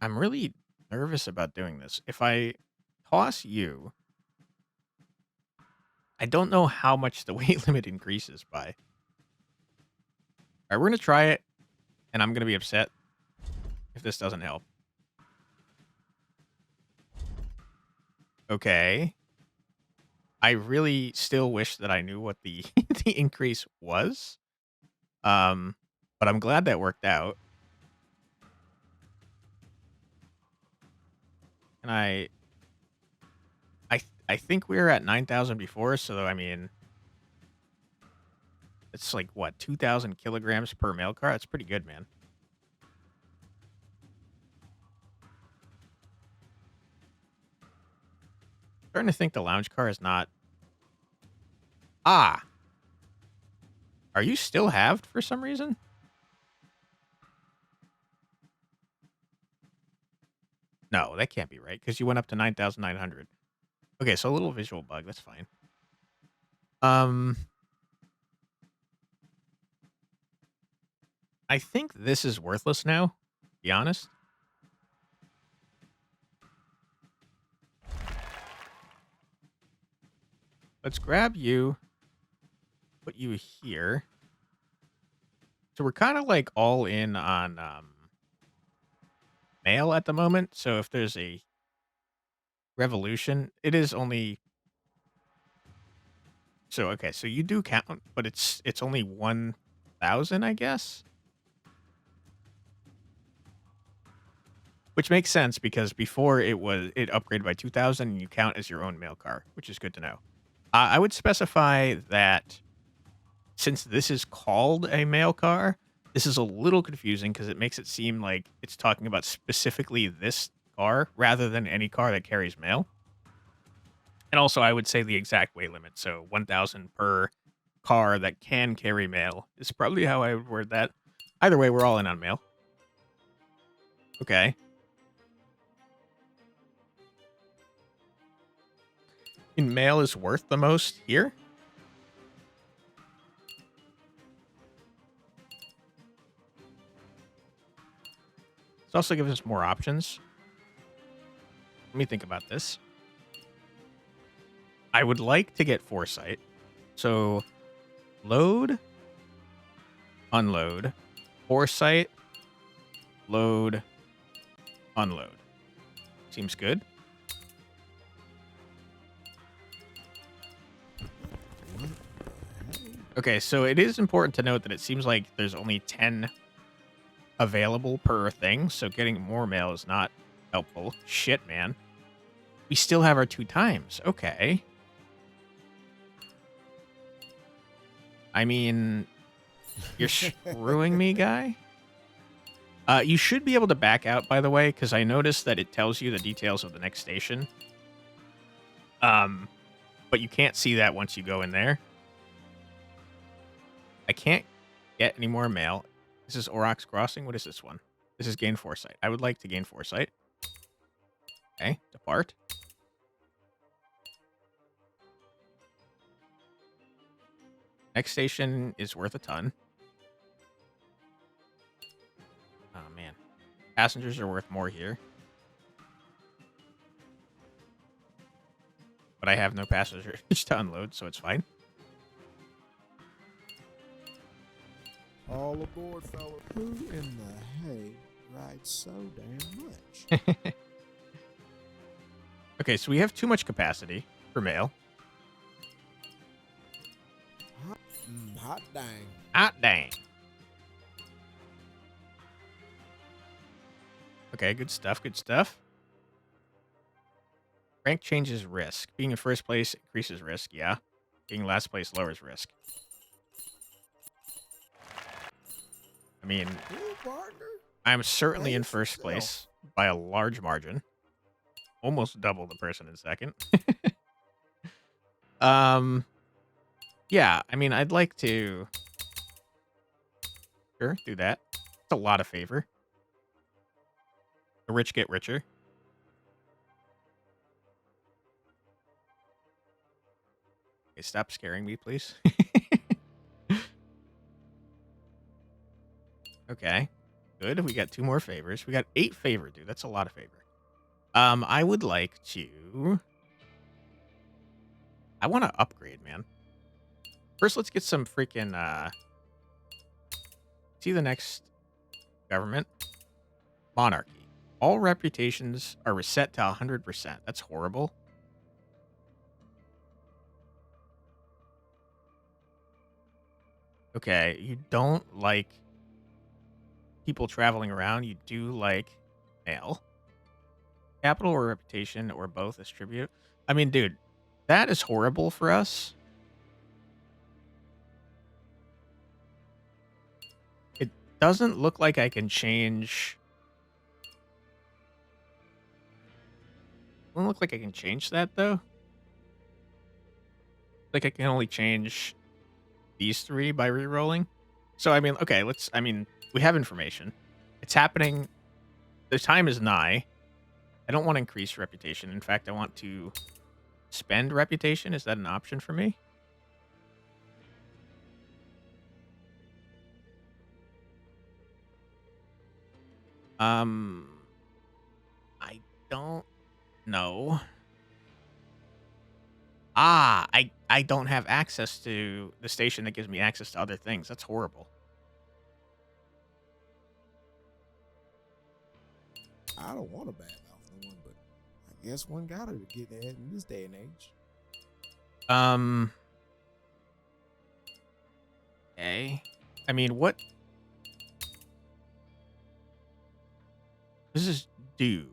I'm really nervous about doing this. If I toss you, I don't know how much the weight limit increases by. All right, we're going to try it, and I'm going to be upset if this doesn't help. Okay. I really still wish that I knew what the the increase was. But I'm glad that worked out. And I think we were at 9,000 before, so I mean, it's like what, 2,000 kilograms per mail car? That's pretty good, man. Starting to think the lounge car is not. Ah, are you still halved for some reason? No, that can't be right, because you went up to 9,900. Okay, so a little visual bug. That's fine. I think this is worthless now, to be honest. Let's grab you, put you here. So we're kind of like all in on mail at the moment. So if there's a revolution, it is only. So okay, so you do count, but it's only 1,000, I guess. Which makes sense because before it upgraded by 2,000 and you count as your own mail car, which is good to know. I would specify that since this is called a mail car, this is a little confusing because it makes it seem like it's talking about specifically this car rather than any car that carries mail. And also, I would say the exact weight limit. So 1,000 per car that can carry mail is probably how I would word that. Either way, we're all in on mail. Okay. And mail is worth the most here? It's also gives us more options. Let me think about this. I would like to get foresight. So load, unload, foresight, load, unload. Seems good. Okay, so it is important to note that it seems like there's only 10 available per thing, so getting more mail is not helpful. Shit, man. We still have our 2 times. Okay. I mean, you're screwing me, guy? You should be able to back out, by the way, because I noticed that it tells you the details of the next station. But you can't see that once you go in there. I can't get any more mail. This is Aurochs Crossing. What is this one? This is gain foresight. I would like to gain foresight. Okay, depart. Next station is worth a ton. Oh, man. Passengers are worth more here. But I have no passengers to unload, so it's fine. All aboard, fella. Who in the hay rides so damn much? Okay, so we have too much capacity for mail. Hot dang. Hot dang. Okay, good stuff, good stuff. Rank changes risk. Being in first place increases risk, yeah. Being last place lowers risk. I mean, Hey, partner. I'm certainly in Brace first yourself. place by a large margin. Almost double the person in second. Yeah, I mean, I'd like to... Sure, do that. It's a lot of favor. The rich get richer. Okay, stop scaring me, please. Okay, good. We got 2 more favors. We got 8 favor, dude. That's a lot of favor. I would like to... I want to upgrade, man. First, let's get some freaking, see the next government? Monarchy. All reputations are reset to 100%. That's horrible. Okay, you don't like people traveling around. You do like mail. Capital or reputation or both as tribute. I mean, dude, that is horrible for us. It doesn't look like I can change... Doesn't look like I can change that, though. Like, I can only change these 3 by re-rolling. So, I mean, okay, let's... I mean, we have information. It's happening. The time is nigh. I don't want to increase reputation. In fact, I want to spend reputation. Is that an option for me? I don't know. I don't have access to the station that gives me access to other things. That's horrible. I don't want to badmouth no one, but I guess one gotta get ahead in this day and age. Okay. I mean, what does this do?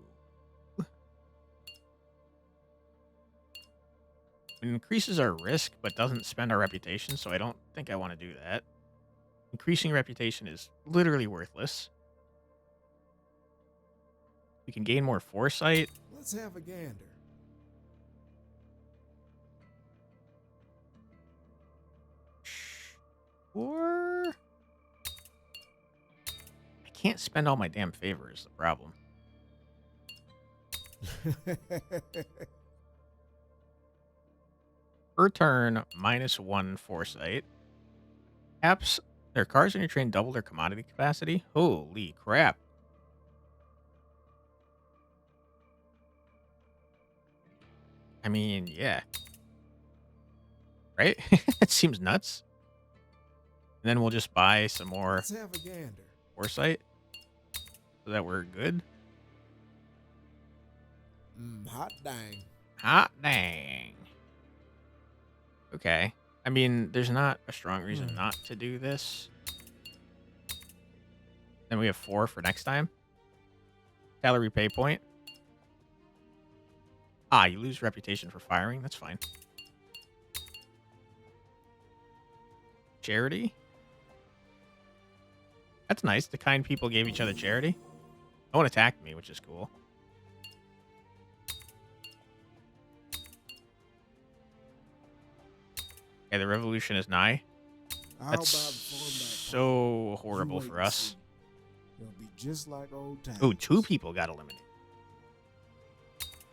It increases our risk, but doesn't spend our reputation, so I don't think I want to do that. Increasing reputation is literally worthless. We can gain more foresight. Let's have a gander. can't spend all my damn favor is the problem. Per turn, -1 foresight. Caps their cars in your train double their commodity capacity. Holy crap. I mean, yeah. Right? It seems nuts. And then we'll just buy some more Let's have a gander. foresight so that we're good. Hot dang. Hot dang. Okay. I mean, there's not a strong reason not to do this. Then we have 4 for next time. Salary pay point. Ah, you lose reputation for firing. That's fine. Charity. That's nice. The kind people gave each other charity. No one attacked me, which is cool. Okay, the revolution is nigh. That's so horrible for us. It'll be just like old times. Ooh, 2 people got eliminated.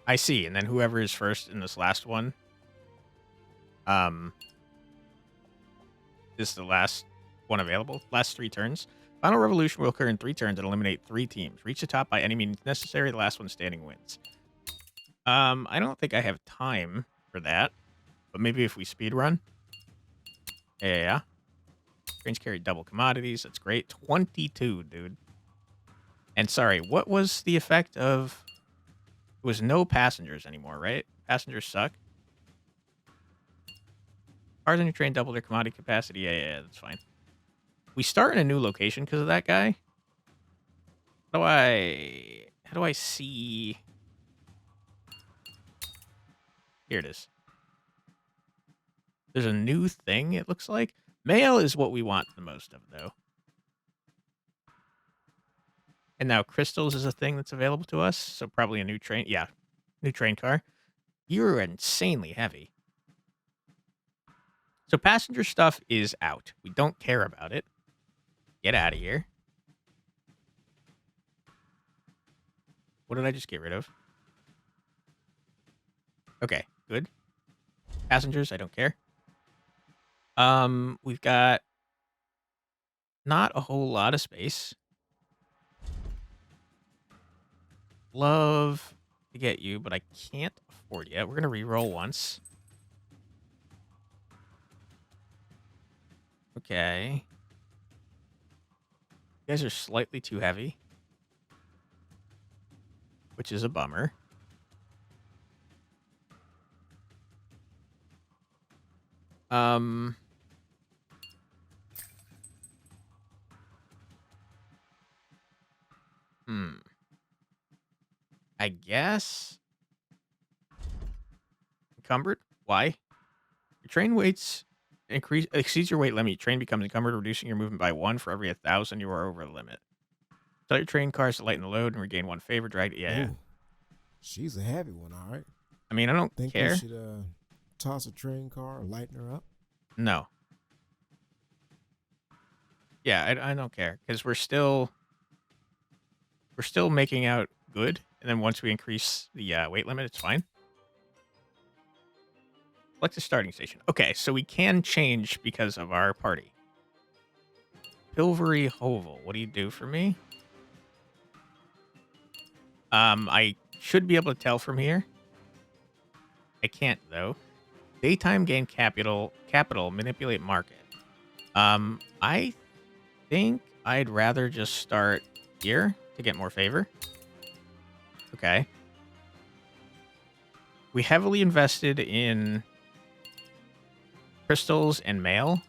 I see. And then whoever is first in this last one, this is the last one available. Last 3 turns. Final revolution will occur in 3 turns and eliminate 3 teams. Reach the top by any means necessary. The last one standing wins. I don't think I have time for that, but maybe if we speed run. Yeah. Trains carry double commodities. That's great. 22, dude. And sorry, what was the effect of... It was no passengers anymore, right? Passengers suck. Cars on your train double their commodity capacity. Yeah, that's fine. We start in a new location because of that guy. How do I see... Here it is. There's a new thing, it looks like. Mail is what we want the most of, though. And now crystals is a thing that's available to us. So probably a new train. Yeah, new train car. You're insanely heavy. So passenger stuff is out. We don't care about it. Get out of here. What did I just get rid of? Okay, good. Passengers, I don't care. We've got not a whole lot of space. Love to get you, but I can't afford you. We're going to re-roll once. Okay. You guys are slightly too heavy, which is a bummer. I guess. Encumbered? Why? Your train weights exceeds your weight limit. Your train becomes encumbered, reducing your movement by 1 for every 1,000 you are over the limit. Tell your train cars to lighten the load and regain 1 favor. Drag. Yeah. Ooh, she's a heavy one, all right. I mean, I don't Think care. we should toss a train car or lighten her up? No. Yeah, I don't care because we're still making out good, and then once we increase the weight limit, it's fine. Select a starting station. Okay, so we can change because of our party. Pilvery Hovel, what do you do for me? I should be able to tell from here. I can't though. Daytime gain capital, manipulate market. I think I'd rather just start here to get more favor. Okay. We heavily invested in crystals and mail.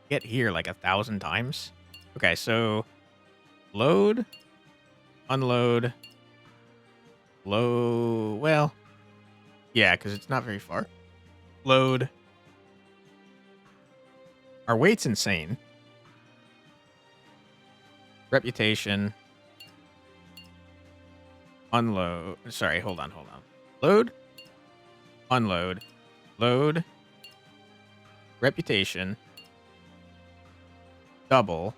Get here like 1,000 times. Okay, so load, unload, load. Well, yeah, because it's not very far. Load. Our weight's insane. Reputation. Unload. Sorry, hold on. Load. Unload. Load. Reputation. double,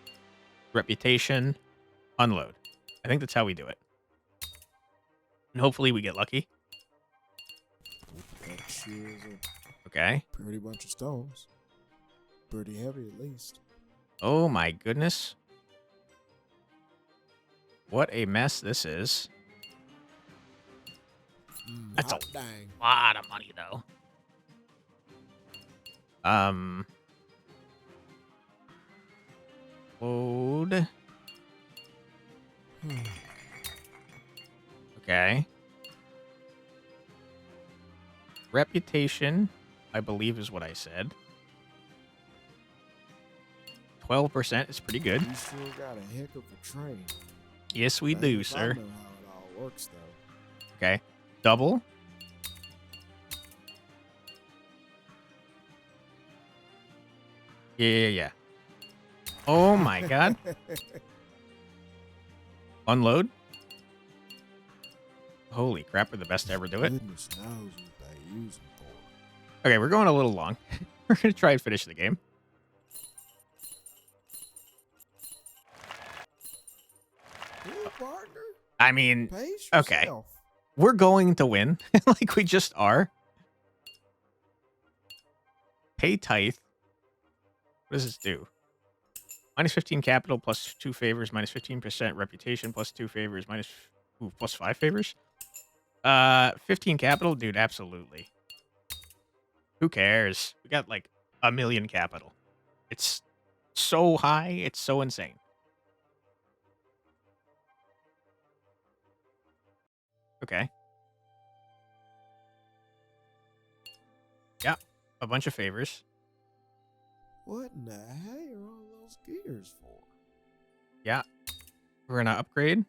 reputation, unload. I think that's how we do it. And hopefully we get lucky. That sure is a Okay. pretty bunch of stones. Pretty heavy, at least. Oh my goodness. What a mess this is. That's Hot dang. a lot of money, though. Load. Okay. Reputation, I believe is what I said. 12% is pretty good. You sure got a heck of a train. Yes, we Dang do, if I sir. know how it all works, though. Okay. Double. Yeah. Oh my god. Unload. Holy crap, we're the best to ever do it. Goodness knows what they use them for. Okay, we're going a little long. We're going to try and finish the game. Hey, partner. I mean, Pace okay. yourself. We're going to win. Like we just are. Pay tithe. What does this do? Minus 15 capital, plus 2 favors, minus 15% reputation, plus 2 favors, plus 5 favors. 15 capital, dude, absolutely. Who cares? We got like 1 million capital. It's so high, it's so insane. Okay. Yeah, a bunch of favors. What in the hell are all those gears for? Yeah. We're gonna upgrade.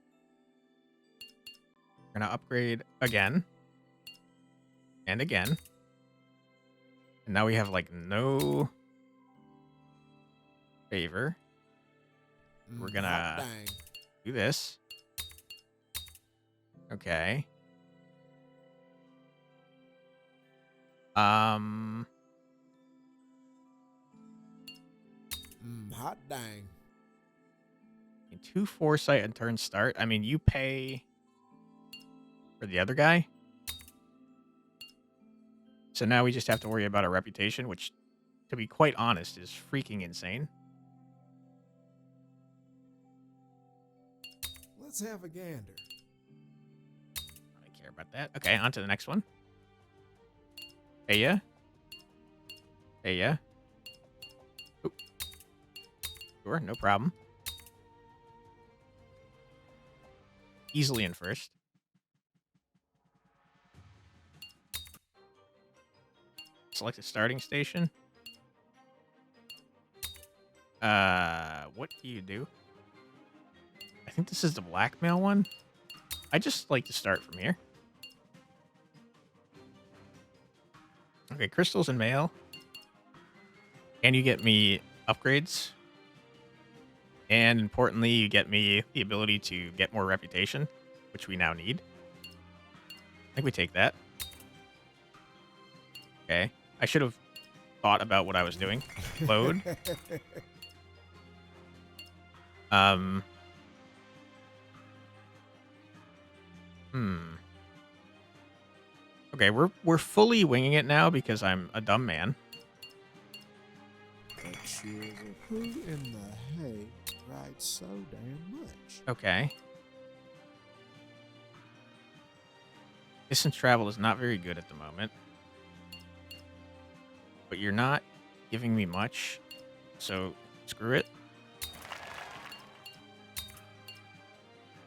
We're gonna upgrade again. And again. And now we have like no favor. We're Hot gonna dang. do this. Okay. Hot dang. 2 foresight and turn start. I mean, you pay for the other guy. So now we just have to worry about our reputation, which, to be quite honest, is freaking insane. Let's have a gander. I don't care about that. Okay, on to the next one. Hey, yeah. Hey, yeah. Oop. Sure, no problem. Easily in first. Select a starting station. What do you do? I think this is the blackmail one. I just like to start from here. Okay, crystals and mail. And you get me upgrades. And importantly, you get me the ability to get more reputation, which we now need. I think we take that. Okay. I should have thought about what I was doing. Load. Okay, we're fully winging it now because I'm a dumb man. That sure is a who in the hay rides so damn much. Okay. Distance travel is not very good at the moment. But you're not giving me much, so screw it.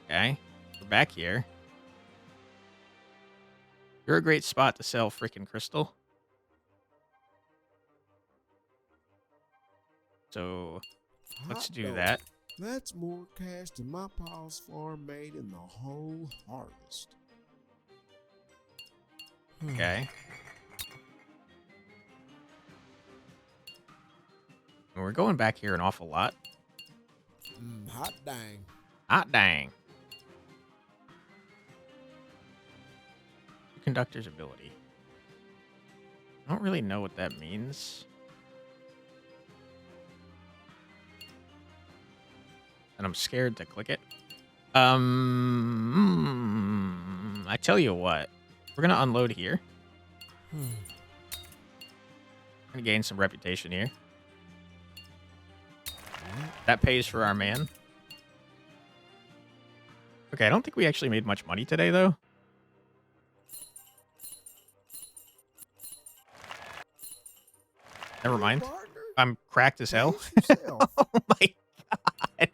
Okay, we're back here. You're a great spot to sell freaking crystal. So let's Hot do dog. that. That's more cash than my pa's farm made in the whole harvest. Okay. And we're going back here an awful lot. Hot dang. Hot dang. Conductor's ability. I don't really know what that means. and I'm scared to click it. I tell you what, we're gonna unload here. Gonna gain some reputation here. That pays for our man. Okay, I don't think we actually made much money today, though. Never mind. I'm cracked as hell. Oh my god.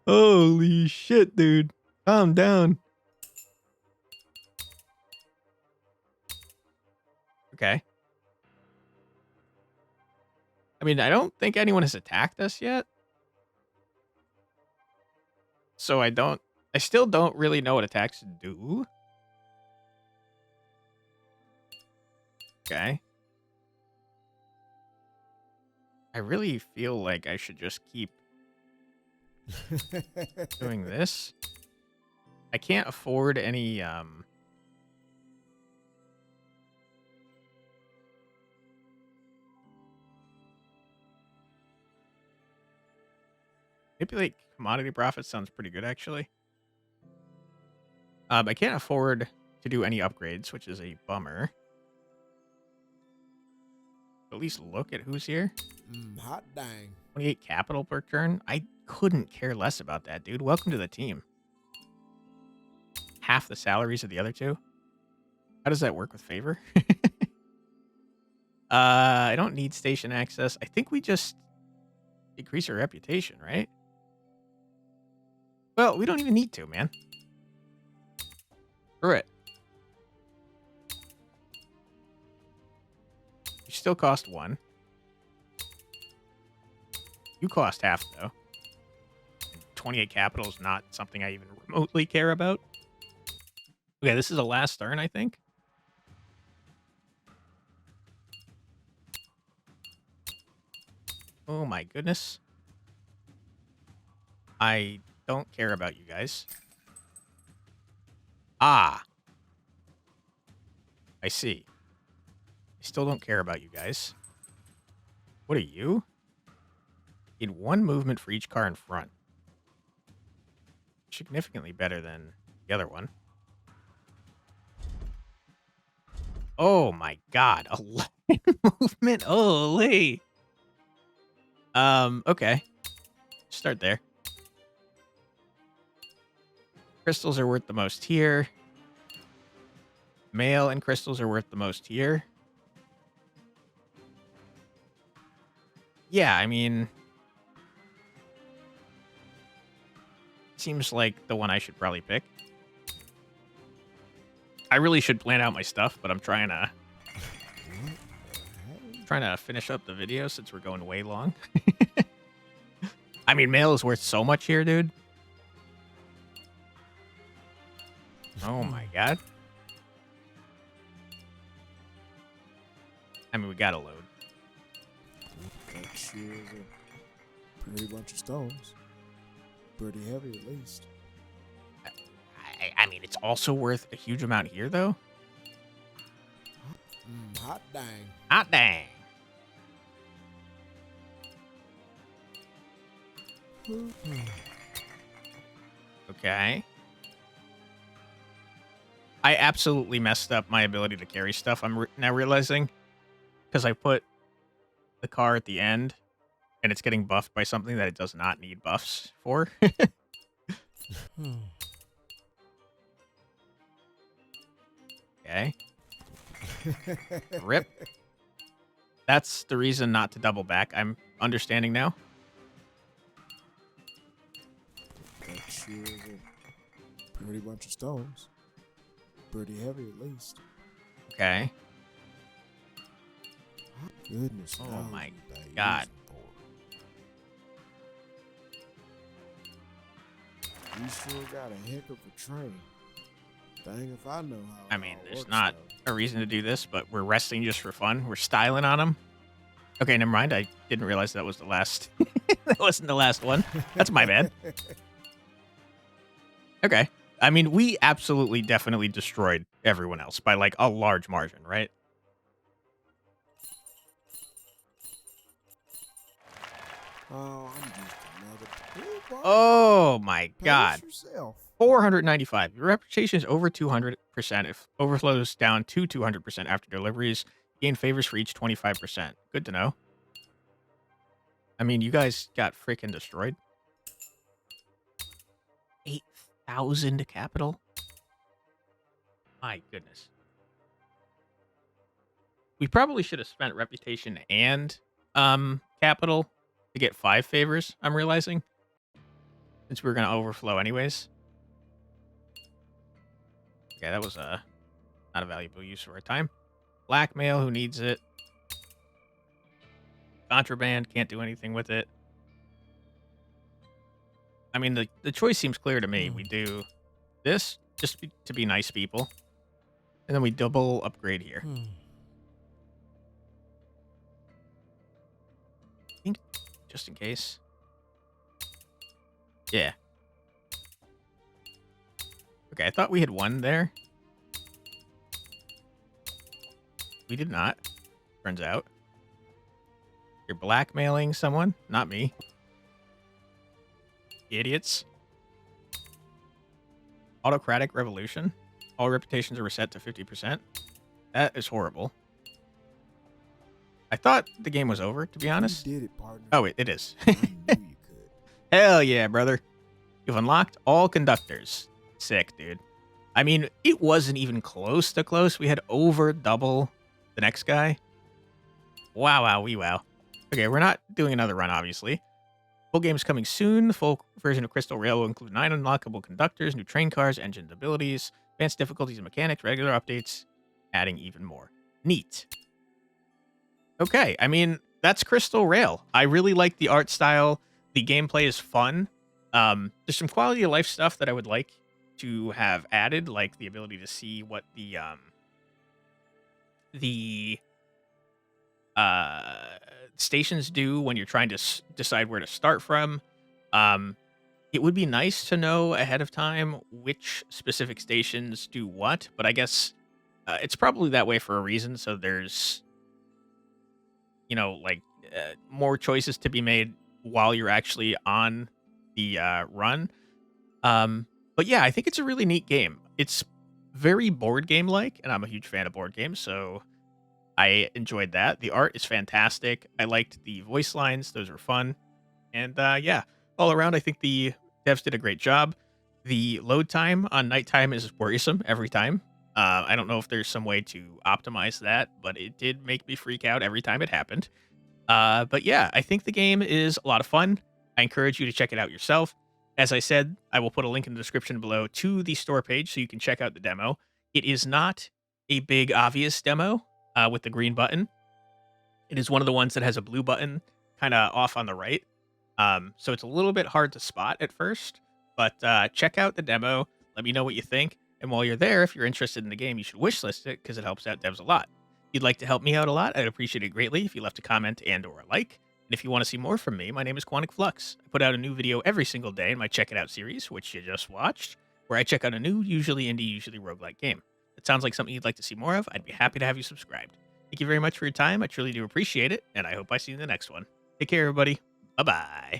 Holy shit, dude. Calm down. Okay. I mean, I don't think anyone has attacked us yet. So I still don't really know what attacks do. Okay. I really feel like I should just keep doing this. I can't afford any, manipulate commodity profits sounds pretty good, actually. I can't afford to do any upgrades, which is a bummer. At least look at who's here. Hot dang. 28 capital per turn. I couldn't care less about that, dude. Welcome to the team. Half the salaries of the other two. How does that work with favor? I don't need station access. I think we just increase our reputation, right? Well, we don't even need to, man. Screw it. You still cost 1. You cost half, though. 28 capital is not something I even remotely care about. Okay, this is a last turn, I think. Oh my goodness. I don't care about you guys. Ah. I see. I still don't care about you guys. What are you? In 1 movement for each car in front. Significantly better than the other one. Oh my god. 11 movement? Holy. Okay. Start there. Crystals are worth the most here. Mail and crystals are worth the most here. Yeah, I mean, seems like the one I should probably pick. I really should plan out my stuff, but I'm trying to finish up the video since we're going way long. I mean, mail is worth so much here, dude. Oh my god. I mean, we gotta load. That sure is a pretty bunch of stones. Pretty heavy, at least. I mean, it's also worth a huge amount here, though. Hot dang. Hot dang. Okay. I absolutely messed up my ability to carry stuff. I'm now realizing because I put the car at the end and it's getting buffed by something that it does not need buffs for. Okay. Rip. That's the reason not to double back. I'm understanding now. That sure is a pretty bunch of stones. Pretty heavy, at least. Okay. Goodness. Oh knows my what they God. using for. We sure got a heck of a train. Dang if I know how. I mean, it all there's works, not though. a reason to do this, but we're resting just for fun. We're styling on them. Okay, never mind. I didn't realize that was the last. That wasn't the last one. That's my bad. Okay. I mean, we absolutely, definitely destroyed everyone else by like a large margin, right? Oh, I'm just another boy. Oh my Pace god. yourself. 495. Your reputation is over 200% if overflows down to 200% after deliveries. Gain favors for each 25%. Good to know. I mean, you guys got freaking destroyed. 8,000 capital? My goodness. We probably should have spent reputation and capital to get 5 favors, I'm realizing. Since we were going to overflow anyways. Okay, that was not a valuable use of our time. Blackmail, who needs it? Contraband, can't do anything with it. I mean, the choice seems clear to me. We do this just to be nice people. And then we double upgrade here. I think just in case. Yeah. Okay, I thought we had one there. We did not. Turns out. You're blackmailing someone, not me. Idiots. Autocratic revolution. All reputations are reset to 50%. That is horrible. I thought the game was over, to be honest. You did it, partner. Oh, it is. I knew you could. Hell yeah, brother. You've unlocked all conductors. Sick, dude. I mean, it wasn't even close to close. We had over double the next guy. Wow, wow, wee wow. Okay, we're not doing another run, obviously. Full game is coming soon. The full version of Crystal Rail will include 9 unlockable conductors, new train cars, engine abilities, advanced difficulties and mechanics, regular updates, adding even more. Neat. Okay, I mean, that's Crystal Rail. I really like the art style. The gameplay is fun. There's some quality of life stuff that I would like to have added, like the ability to see what the stations do when you're trying to decide where to start from. It would be nice to know ahead of time which specific stations do what, but I guess it's probably that way for a reason. So there's, more choices to be made while you're actually on the run. But yeah, I think it's a really neat game. It's very board game like, and I'm a huge fan of board games, so I enjoyed that. The art is fantastic. I liked the voice lines; those were fun. And yeah, all around, I think the devs did a great job. The load time on nighttime is worrisome every time. I don't know if there's some way to optimize that, but it did make me freak out every time it happened. But yeah, I think the game is a lot of fun. I encourage you to check it out yourself. As I said, I will put a link in the description below to the store page so you can check out the demo. It is not a big, obvious demo with the green button. It is one of the ones that has a blue button kind of off on the right. So it's a little bit hard to spot at first, but check out the demo. Let me know what you think. And while you're there, if you're interested in the game, you should wishlist it because it helps out devs a lot. If you'd like to help me out a lot, I'd appreciate it greatly if you left a comment and or a like. And if you want to see more from me, my name is Quantic Flux. I put out a new video every single day in my Check It Out series, which you just watched, where I check out a new, usually indie, usually roguelike game. If it sounds like something you'd like to see more of, I'd be happy to have you subscribed. Thank you very much for your time. I truly do appreciate it, and I hope I see you in the next one. Take care, everybody. Bye-bye.